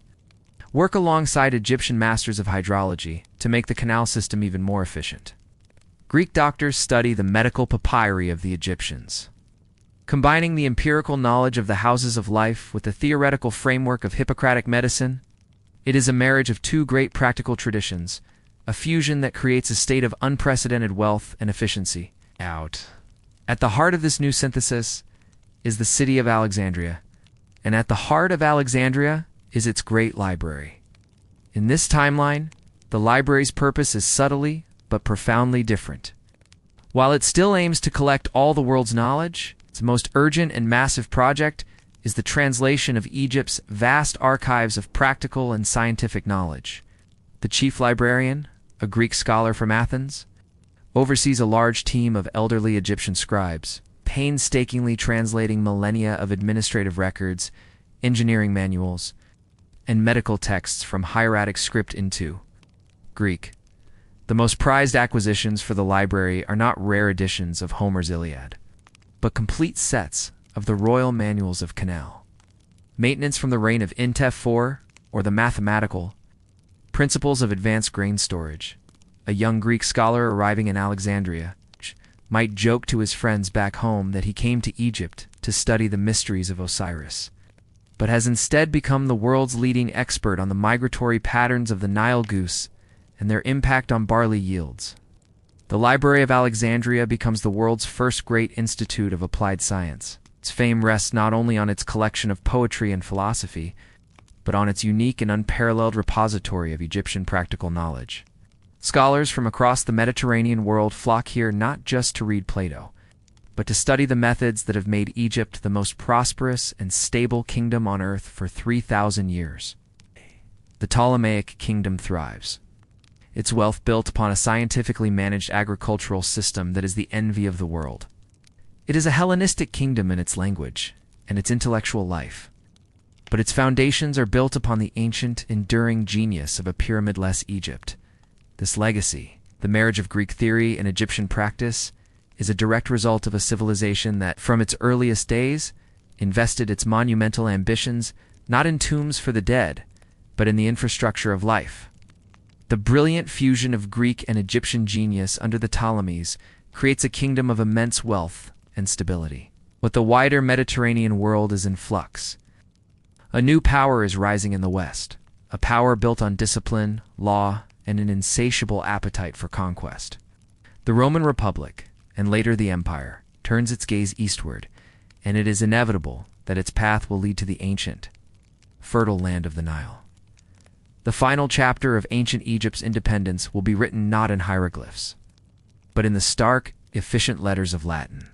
work alongside Egyptian masters of hydrology to make the canal system even more efficient. Greek doctors study the medical papyri of the Egyptians, combining the empirical knowledge of the houses of life with the theoretical framework of Hippocratic medicine. It is a marriage of two great practical traditions, a fusion that creates a state of unprecedented wealth and efficiency. At the heart of this new synthesis is the city of Alexandria, and at the heart of Alexandria is its great library. In this timeline, the library's purpose is subtly but profoundly different. While it still aims to collect all the world's knowledge, its most urgent and massive project is the translation of Egypt's vast archives of practical and scientific knowledge. The chief librarian, a Greek scholar from Athens, oversees a large team of elderly Egyptian scribes, painstakingly translating millennia of administrative records, engineering manuals, and medical texts from hieratic script into Greek. The most prized acquisitions for the library are not rare editions of Homer's Iliad, but complete sets of the royal manuals of canal. Maintenance from the reign of Intef IV, or the mathematical principles of advanced grain storage. A young Greek scholar arriving in Alexandria might joke to his friends back home that he came to Egypt to study the mysteries of Osiris, but has instead become the world's leading expert on the migratory patterns of the Nile goose and their impact on barley yields. The Library of Alexandria becomes the world's first great institute of applied science. Its fame rests not only on its collection of poetry and philosophy, but on its unique and unparalleled repository of Egyptian practical knowledge. Scholars from across the Mediterranean world flock here not just to read Plato, but to study the methods that have made Egypt the most prosperous and stable kingdom on earth for 3,000 years. The Ptolemaic kingdom thrives, its wealth built upon a scientifically managed agricultural system that is the envy of the world. It is a Hellenistic kingdom in its language and its intellectual life, but its foundations are built upon the ancient, enduring genius of a pyramid-less Egypt. This legacy, the marriage of Greek theory and Egyptian practice, is a direct result of a civilization that, from its earliest days, invested its monumental ambitions not in tombs for the dead, but in the infrastructure of life. The brilliant fusion of Greek and Egyptian genius under the Ptolemies creates a kingdom of immense wealth and stability. But the wider Mediterranean world is in flux. A new power is rising in the West, a power built on discipline, law, and an insatiable appetite for conquest. The Roman Republic, and later the Empire, turns its gaze eastward, and it is inevitable that its path will lead to the ancient, fertile land of the Nile. The final chapter of ancient Egypt's independence will be written not in hieroglyphs, but in the stark, efficient letters of Latin.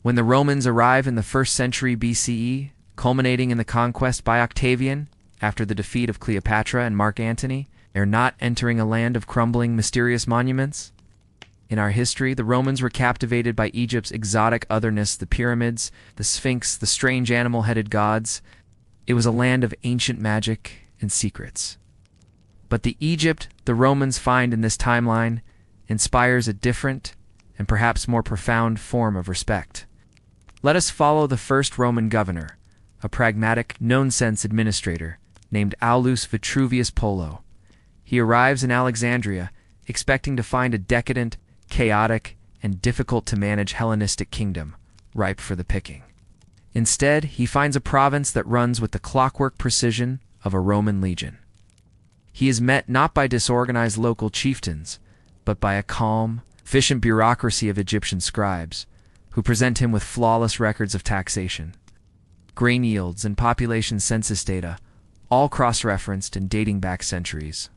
When the Romans arrive in the 1st century BCE, culminating in the conquest by Octavian after the defeat of Cleopatra and Mark Antony, they're not entering a land of crumbling, mysterious monuments. In our history, the Romans were captivated by Egypt's exotic otherness, the pyramids, the Sphinx, the strange animal-headed gods. It was a land of ancient magic and secrets. But the Egypt the Romans find in this timeline inspires a different and perhaps more profound form of respect. Let us follow the first Roman governor, a pragmatic, no-nonsense administrator named Aulus Vitruvius Polo. He arrives in Alexandria expecting to find a decadent, chaotic, and difficult-to-manage Hellenistic kingdom ripe for the picking. Instead, he finds a province that runs with the clockwork precision of a Roman legion. He is met not by disorganized local chieftains, but by a calm, efficient bureaucracy of Egyptian scribes, who present him with flawless records of taxation, grain yields, and population census data, all cross-referenced and dating back centuries.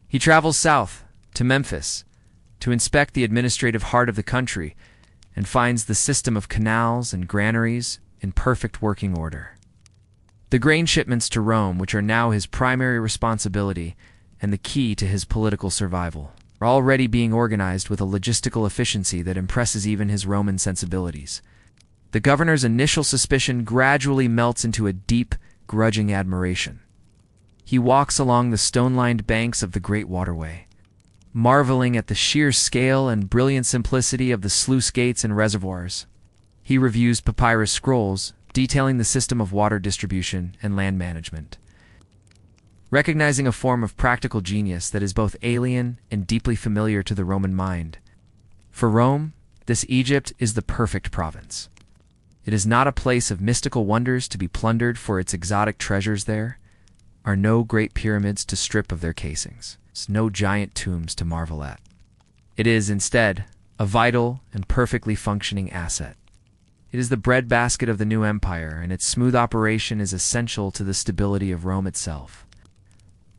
He travels south, to Memphis, to inspect the administrative heart of the country, and finds the system of canals and granaries in perfect working order. The grain shipments to Rome, which are now his primary responsibility and the key to his political survival, are already being organized with a logistical efficiency that impresses even his Roman sensibilities. The governor's initial suspicion gradually melts into a deep, grudging admiration. He walks along the stone-lined banks of the great waterway, marveling at the sheer scale and brilliant simplicity of the sluice gates and reservoirs. He reviews papyrus scrolls detailing the system of water distribution and land management, recognizing a form of practical genius that is both alien and deeply familiar to the Roman mind. For Rome, this Egypt is the perfect province. It is not a place of mystical wonders to be plundered, for its exotic treasures there are no great pyramids to strip of their casings, no giant tombs to marvel at. It is, instead, a vital and perfectly functioning asset. It is the breadbasket of the new empire, and its smooth operation is essential to the stability of Rome itself.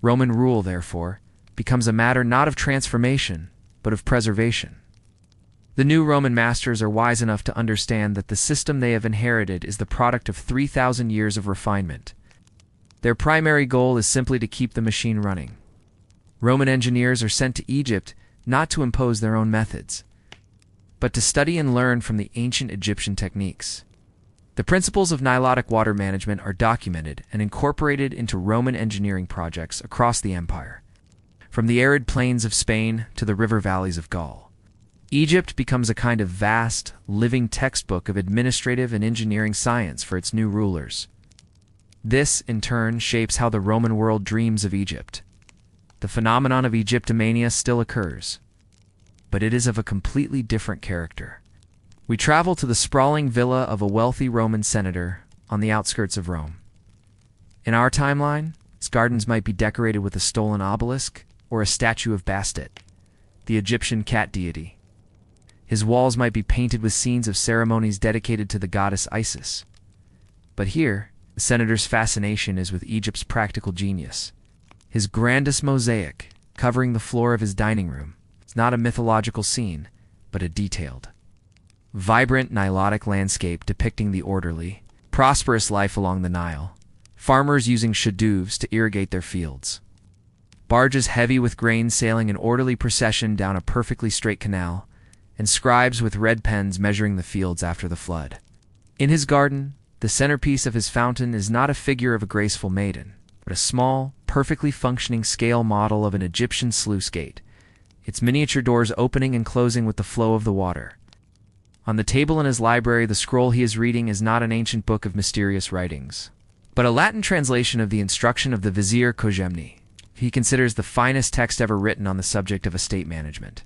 Roman rule, therefore, becomes a matter not of transformation, but of preservation. The new Roman masters are wise enough to understand that the system they have inherited is the product of 3,000 years of refinement. Their primary goal is simply to keep the machine running. Roman engineers are sent to Egypt not to impose their own methods, but to study and learn from the ancient Egyptian techniques. The principles of Nilotic water management are documented and incorporated into Roman engineering projects across the empire, from the arid plains of Spain to the river valleys of Gaul. Egypt becomes a kind of vast, living textbook of administrative and engineering science for its new rulers. This, in turn, shapes how the Roman world dreams of Egypt. The phenomenon of Egyptomania still occurs, but it is of a completely different character. We travel to the sprawling villa of a wealthy Roman senator on the outskirts of Rome. In our timeline, its gardens might be decorated with a stolen obelisk or a statue of Bastet, the Egyptian cat deity. His walls might be painted with scenes of ceremonies dedicated to the goddess Isis. But here, the senator's fascination is with Egypt's practical genius. His grandest mosaic, covering the floor of his dining room, is not a mythological scene, but a detailed, vibrant Nilotic landscape depicting the orderly, prosperous life along the Nile, farmers using shadufs to irrigate their fields, barges heavy with grain sailing in orderly procession down a perfectly straight canal, and scribes with red pens measuring the fields after the flood. In his garden, the centerpiece of his fountain is not a figure of a graceful maiden, but a small, perfectly functioning scale model of an Egyptian sluice gate, its miniature doors opening and closing with the flow of the water. On the table in his library, the scroll he is reading is not an ancient book of mysterious writings, but a Latin translation of the instruction of the Vizier Cojemni. He considers the finest text ever written on the subject of estate management.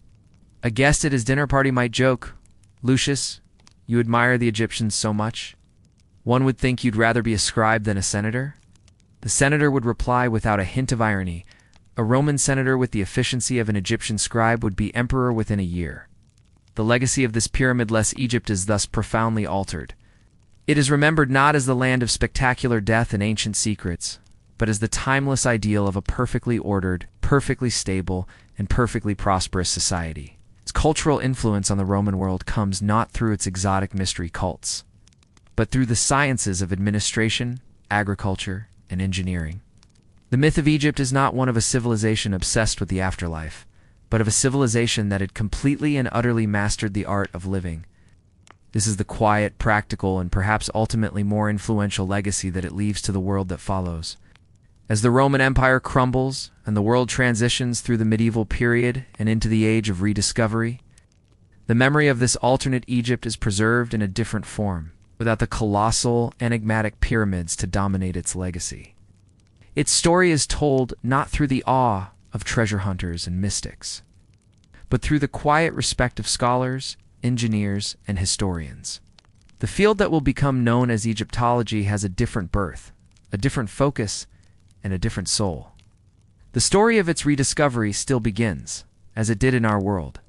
A guest at his dinner party might joke, "Lucius, you admire the Egyptians so much? One would think you'd rather be a scribe than a senator?" The senator would reply without a hint of irony, "A Roman senator with the efficiency of an Egyptian scribe would be emperor within a year." The legacy of this pyramid-less Egypt is thus profoundly altered. It is remembered not as the land of spectacular death and ancient secrets, but as the timeless ideal of a perfectly ordered, perfectly stable, and perfectly prosperous society. Its cultural influence on the Roman world comes not through its exotic mystery cults, but through the sciences of administration, agriculture, and engineering. The myth of Egypt is not one of a civilization obsessed with the afterlife, but of a civilization that had completely and utterly mastered the art of living. This is the quiet, practical, and perhaps ultimately more influential legacy that it leaves to the world that follows. As the Roman Empire crumbles and the world transitions through the medieval period and into the age of rediscovery, the memory of this alternate Egypt is preserved in a different form, without the colossal, enigmatic pyramids to dominate its legacy. Its story is told not through the awe of treasure hunters and mystics, but through the quiet respect of scholars, engineers, and historians. The field that will become known as Egyptology has a different birth, a different focus, and a different soul. The story of its rediscovery still begins, as it did in our world.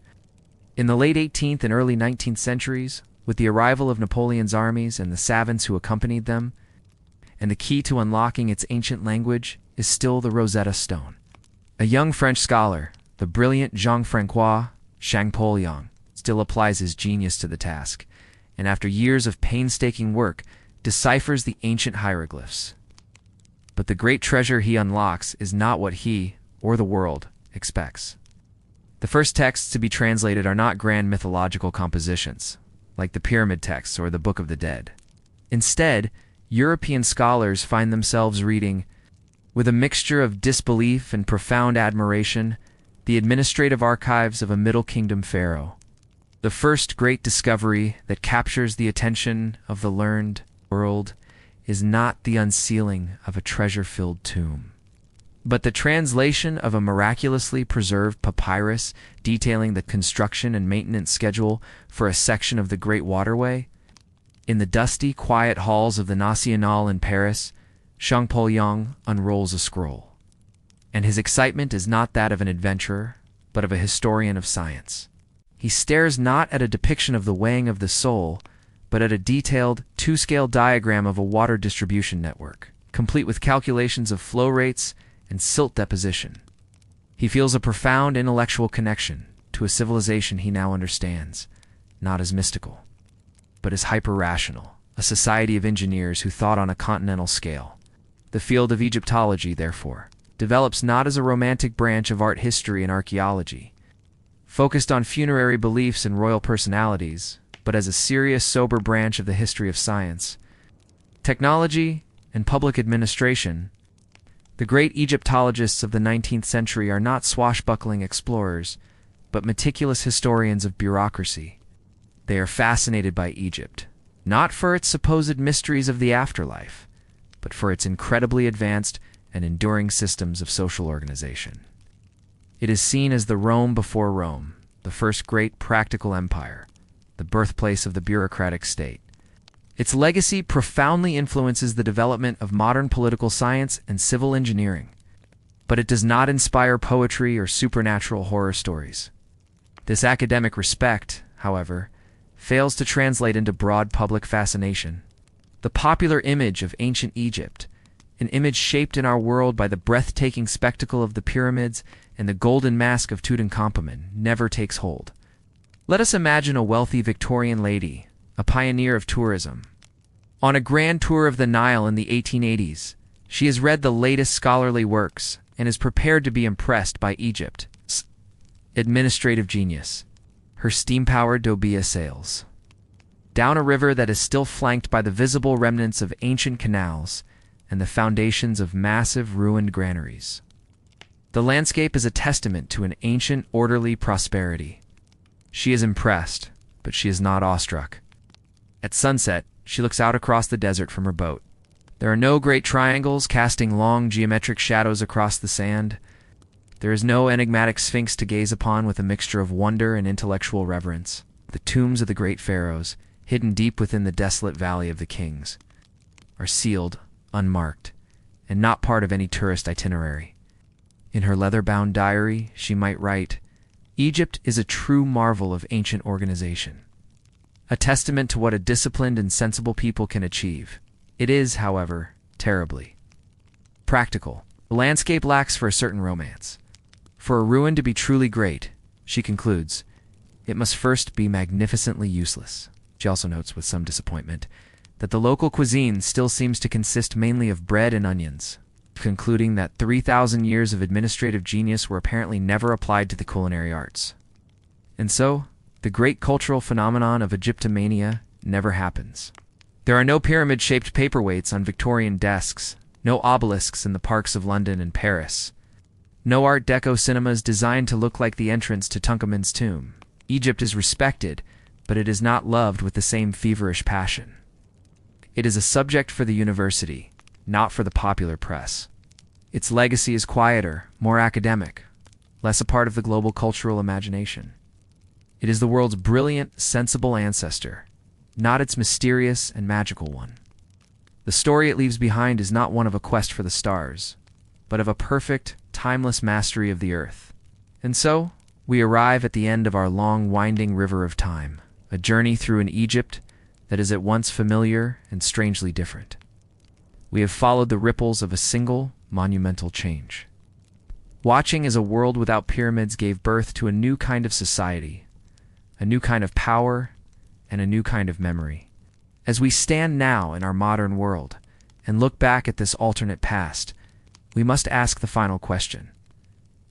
In the late 18th and early 19th centuries, with the arrival of Napoleon's armies and the savants who accompanied them, and the key to unlocking its ancient language is still the Rosetta Stone. A young French scholar, the brilliant Jean-François Champollion, still applies his genius to the task, and after years of painstaking work, deciphers the ancient hieroglyphs. But the great treasure he unlocks is not what he, or the world, expects. The first texts to be translated are not grand mythological compositions, like the Pyramid texts or the Book of the Dead. Instead, European scholars find themselves reading, with a mixture of disbelief and profound admiration, the administrative archives of a Middle Kingdom pharaoh. The first great discovery that captures the attention of the learned world is not the unsealing of a treasure-filled tomb, but the translation of a miraculously preserved papyrus detailing the construction and maintenance schedule for a section of the Great Waterway. In the dusty, quiet halls of the National in Paris, Champollion unrolls a scroll, and his excitement is not that of an adventurer, but of a historian of science. He stares not at a depiction of the weighing of the soul, but at a detailed, two-scale diagram of a water distribution network, complete with calculations of flow rates and silt deposition. He feels a profound intellectual connection to a civilization he now understands, not as mystical, but as hyper-rational, a society of engineers who thought on a continental scale. The field of Egyptology, therefore, develops not as a romantic branch of art history and archaeology, focused on funerary beliefs and royal personalities, but as a serious, sober branch of the history of science, technology, and public administration. The great Egyptologists of the 19th century are not swashbuckling explorers, but meticulous historians of bureaucracy. They are fascinated by Egypt, not for its supposed mysteries of the afterlife, but for its incredibly advanced and enduring systems of social organization. It is seen as the Rome before Rome, the first great practical empire, the birthplace of the bureaucratic state. Its legacy profoundly influences the development of modern political science and civil engineering, but it does not inspire poetry or supernatural horror stories. This academic respect, however, fails to translate into broad public fascination. The popular image of ancient Egypt, an image shaped in our world by the breathtaking spectacle of the pyramids and the golden mask of Tutankhamun, never takes hold. Let us imagine a wealthy Victorian lady, a pioneer of tourism. On a grand tour of the Nile in the 1880s, she has read the latest scholarly works and is prepared to be impressed by Egypt's administrative genius. Her steam-powered Dobia sails down a river that is still flanked by the visible remnants of ancient canals and the foundations of massive ruined granaries. The landscape is a testament to an ancient, orderly prosperity. She is impressed, but she is not awestruck. At sunset, she looks out across the desert from her boat. There are no great triangles casting long geometric shadows across the sand. There is no enigmatic sphinx to gaze upon with a mixture of wonder and intellectual reverence. The tombs of the great pharaohs, hidden deep within the desolate valley of the kings, are sealed, unmarked, and not part of any tourist itinerary. In her leather-bound diary, she might write, "Egypt is a true marvel of ancient organization, a testament to what a disciplined and sensible people can achieve. It is, however, terribly practical. The landscape lacks for a certain romance. For a ruin to be truly great," she concludes, "it must first be magnificently useless." She also notes with some disappointment that the local cuisine still seems to consist mainly of bread and onions. concluding that 3,000 years of administrative genius were apparently never applied to the culinary arts. And so, the great cultural phenomenon of Egyptomania never happens. There are no pyramid-shaped paperweights on Victorian desks, no obelisks in the parks of London and Paris, no Art Deco cinemas designed to look like the entrance to Tutankhamun's tomb. Egypt is respected, but it is not loved with the same feverish passion. It is a subject for the university, not for the popular press. Its legacy is quieter, more academic, less a part of the global cultural imagination. It is the world's brilliant, sensible ancestor, not its mysterious and magical one. The story it leaves behind is not one of a quest for the stars, but of a perfect, timeless mastery of the earth. And so, we arrive at the end of our long, winding river of time, a journey through an Egypt that is at once familiar and strangely different. We have followed the ripples of a single, monumental change. Watching as a world without pyramids gave birth to a new kind of society, a new kind of power, and a new kind of memory. As we stand now in our modern world and look back at this alternate past, we must ask the final question.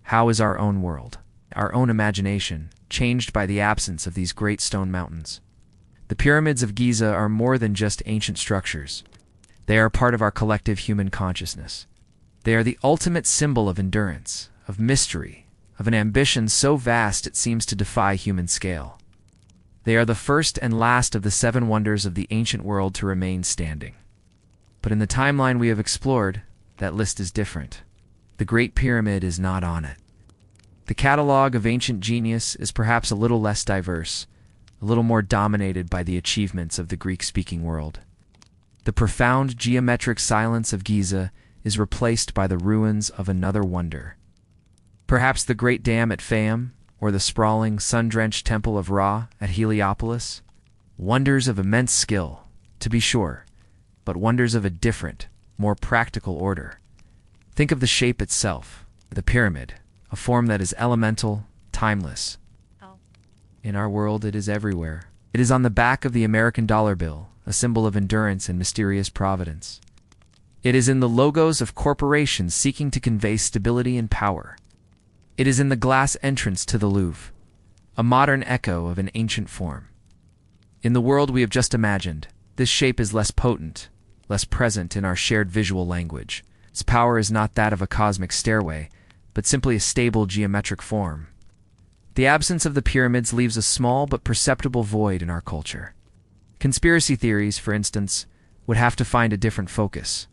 How is our own world, our own imagination, changed by the absence of these great stone mountains? The pyramids of Giza are more than just ancient structures. They are part of our collective human consciousness. They are the ultimate symbol of endurance, of mystery, of an ambition so vast it seems to defy human scale. They are the first and last of the 7 wonders of the ancient world to remain standing. But in the timeline we have explored, that list is different. The Great Pyramid is not on it. The catalog of ancient genius is perhaps a little less diverse, a little more dominated by the achievements of the Greek-speaking world. The profound geometric silence of Giza is replaced by the ruins of another wonder. Perhaps the Great Dam at Fayum, or the sprawling, sun-drenched Temple of Ra at Heliopolis. Wonders of immense skill, to be sure, but wonders of a different, more practical order. Think of the shape itself, the pyramid, a form that is elemental, timeless. In our world, it is everywhere. It is on the back of the American dollar bill, a symbol of endurance and mysterious providence. It is in the logos of corporations seeking to convey stability and power. It is in the glass entrance to the Louvre, a modern echo of an ancient form. In the world we have just imagined, this shape is less potent, less present in our shared visual language. Its power is not that of a cosmic stairway, but simply a stable geometric form. The absence of the pyramids leaves a small but perceptible void in our culture. Conspiracy theories, for instance, would have to find a different focus.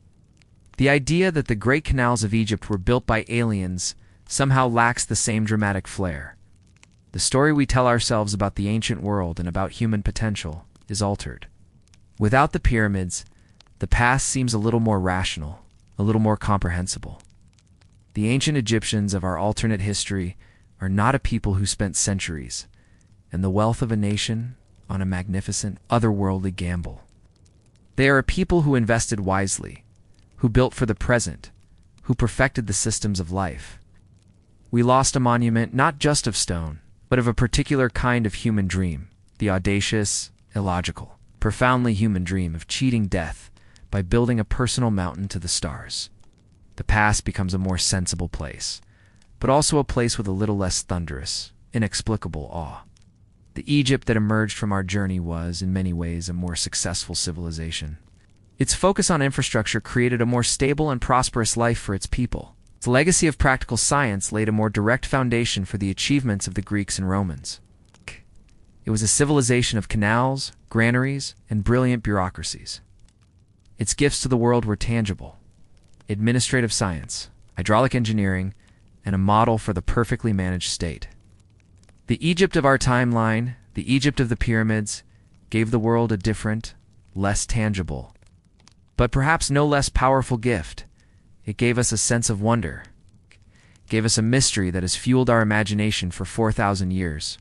The idea that the great canals of Egypt were built by aliens somehow lacks the same dramatic flair. The story we tell ourselves about the ancient world and about human potential is altered. Without the pyramids, the past seems a little more rational, a little more comprehensible. The ancient Egyptians of our alternate history are not a people who spent centuries and the wealth of a nation on a magnificent, otherworldly gamble. They are a people who invested wisely, who built for the present, who perfected the systems of life. We lost a monument not just of stone, but of a particular kind of human dream, the audacious, illogical, profoundly human dream of cheating death by building a personal mountain to the stars. The past becomes a more sensible place, but also a place with a little less thunderous, inexplicable awe. The Egypt that emerged from our journey was, in many ways, a more successful civilization. Its focus on infrastructure created a more stable and prosperous life for its people. Its legacy of practical science laid a more direct foundation for the achievements of the Greeks and Romans. It was a civilization of canals, granaries, and brilliant bureaucracies. Its gifts to the world were tangible: administrative science, hydraulic engineering, and a model for the perfectly managed state. The Egypt of our timeline, the Egypt of the pyramids, gave the world a different, less tangible, but perhaps no less powerful gift. It gave us a sense of wonder, gave us a mystery that has fueled our imagination for 4,000 years.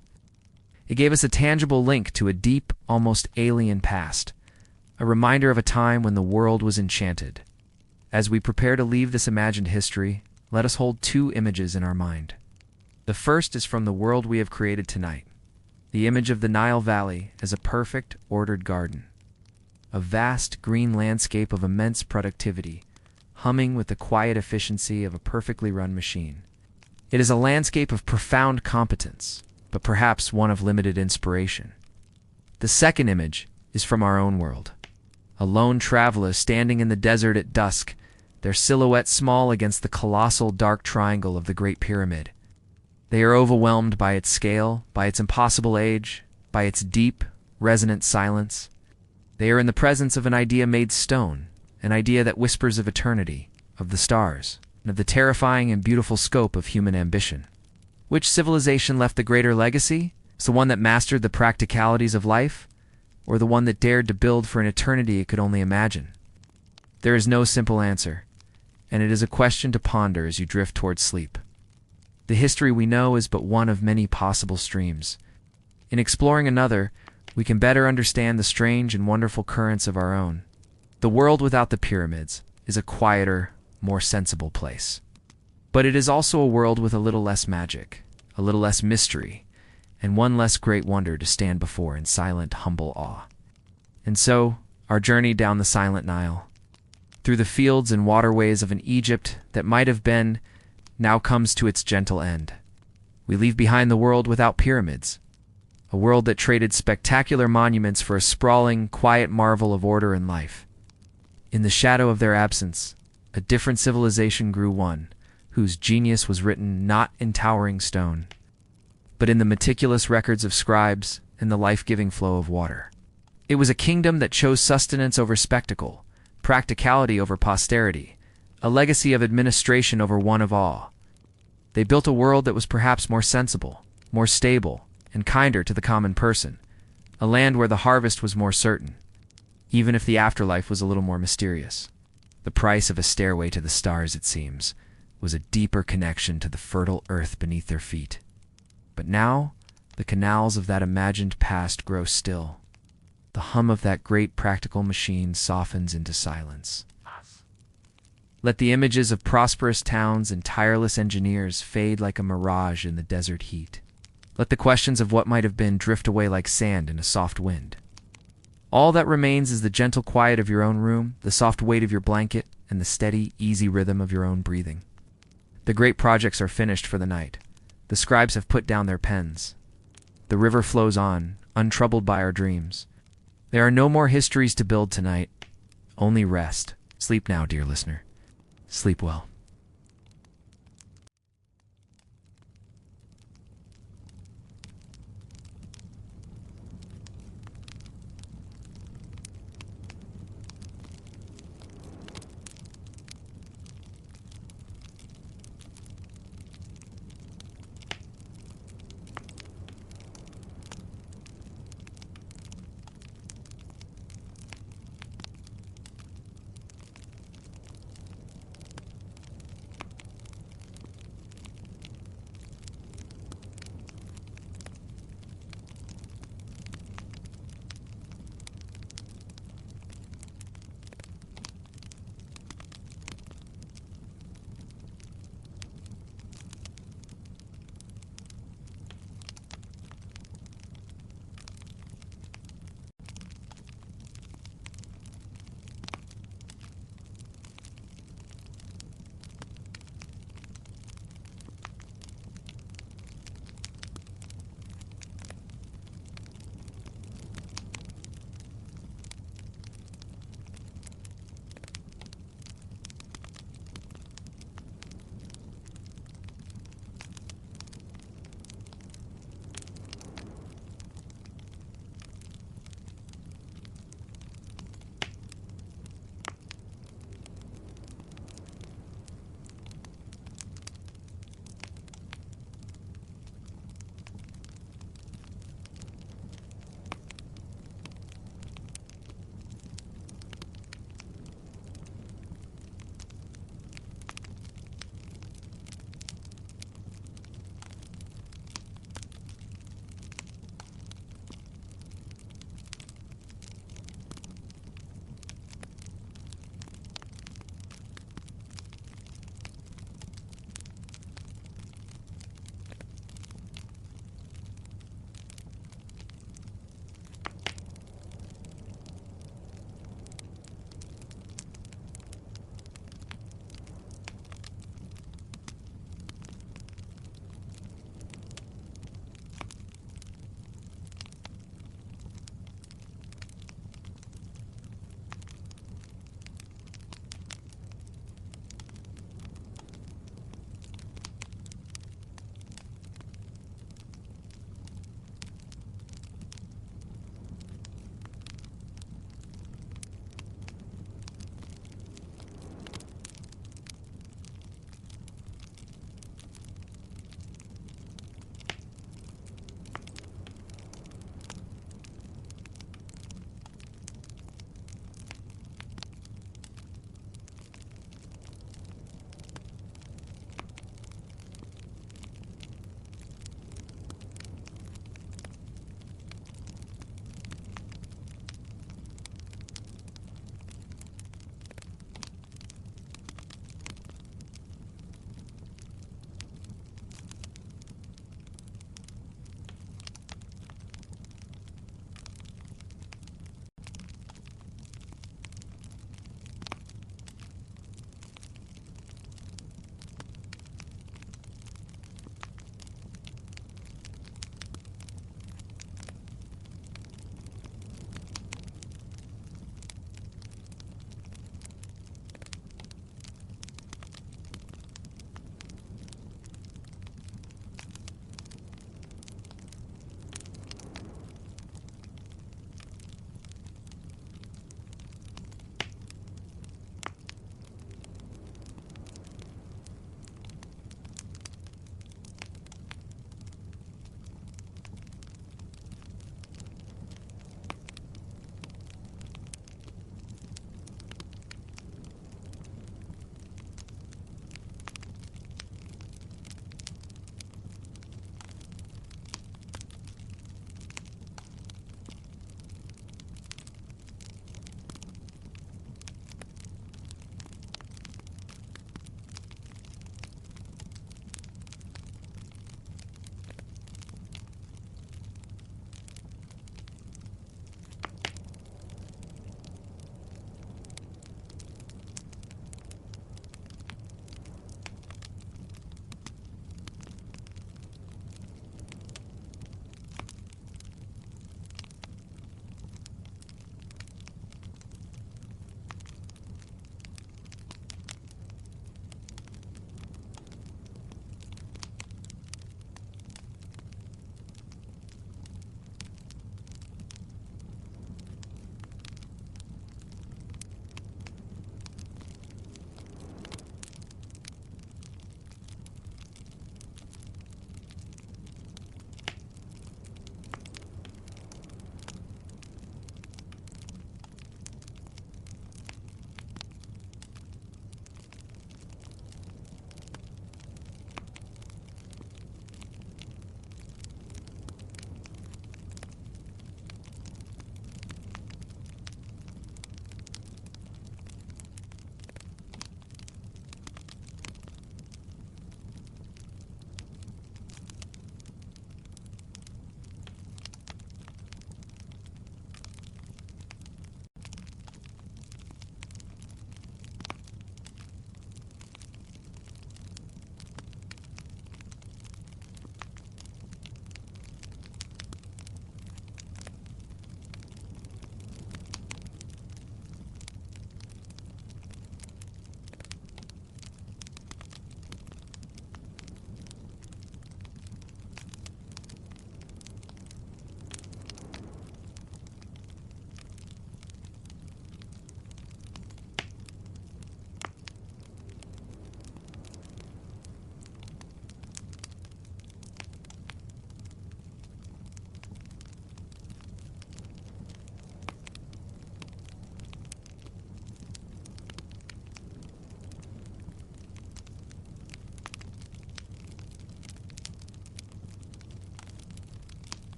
It gave us a tangible link to a deep, almost alien past, a reminder of a time when the world was enchanted. As we prepare to leave this imagined history, let us hold 2 images in our mind. The first is from the world we have created tonight, the image of the Nile Valley as a perfect, ordered garden. A vast green landscape of immense productivity, humming with the quiet efficiency of a perfectly run machine. It is a landscape of profound competence, but perhaps one of limited inspiration. The second image is from our own world. A lone traveler standing in the desert at dusk, their silhouette small against the colossal dark triangle of the Great Pyramid. They are overwhelmed by its scale, by its impossible age, by its deep, resonant silence. They are in the presence of an idea made stone, an idea that whispers of eternity, of the stars, and of the terrifying and beautiful scope of human ambition. Which civilization left the greater legacy? Is the one that mastered the practicalities of life, or the one that dared to build for an eternity it could only imagine? There is no simple answer, and it is a question to ponder as you drift towards sleep. The history we know is but one of many possible streams. In exploring another, we can better understand the strange and wonderful currents of our own. The world without the pyramids is a quieter, more sensible place. But it is also a world with a little less magic, a little less mystery, and one less great wonder to stand before in silent, humble awe. And so, our journey down the silent Nile, through the fields and waterways of an Egypt that might have been, now comes to its gentle end. We leave behind the world without pyramids, a world that traded spectacular monuments for a sprawling, quiet marvel of order and life. In the shadow of their absence, a different civilization grew, one whose genius was written not in towering stone, but in the meticulous records of scribes and the life-giving flow of water. It was a kingdom that chose sustenance over spectacle, practicality over posterity, a legacy of administration over one of awe. They built a world that was perhaps more sensible, more stable, and kinder to the common person, a land where the harvest was more certain, even if the afterlife was a little more mysterious. The price of a stairway to the stars, it seems, was a deeper connection to the fertile earth beneath their feet. But now, the canals of that imagined past grow still. The hum of that great practical machine softens into silence. Let the images of prosperous towns and tireless engineers fade like a mirage in the desert heat. Let the questions of what might have been drift away like sand in a soft wind. All that remains is the gentle quiet of your own room, the soft weight of your blanket, and the steady, easy rhythm of your own breathing. The great projects are finished for the night. The scribes have put down their pens. The river flows on, untroubled by our dreams. There are no more histories to build tonight, only rest. Sleep now, dear listener. Sleep well.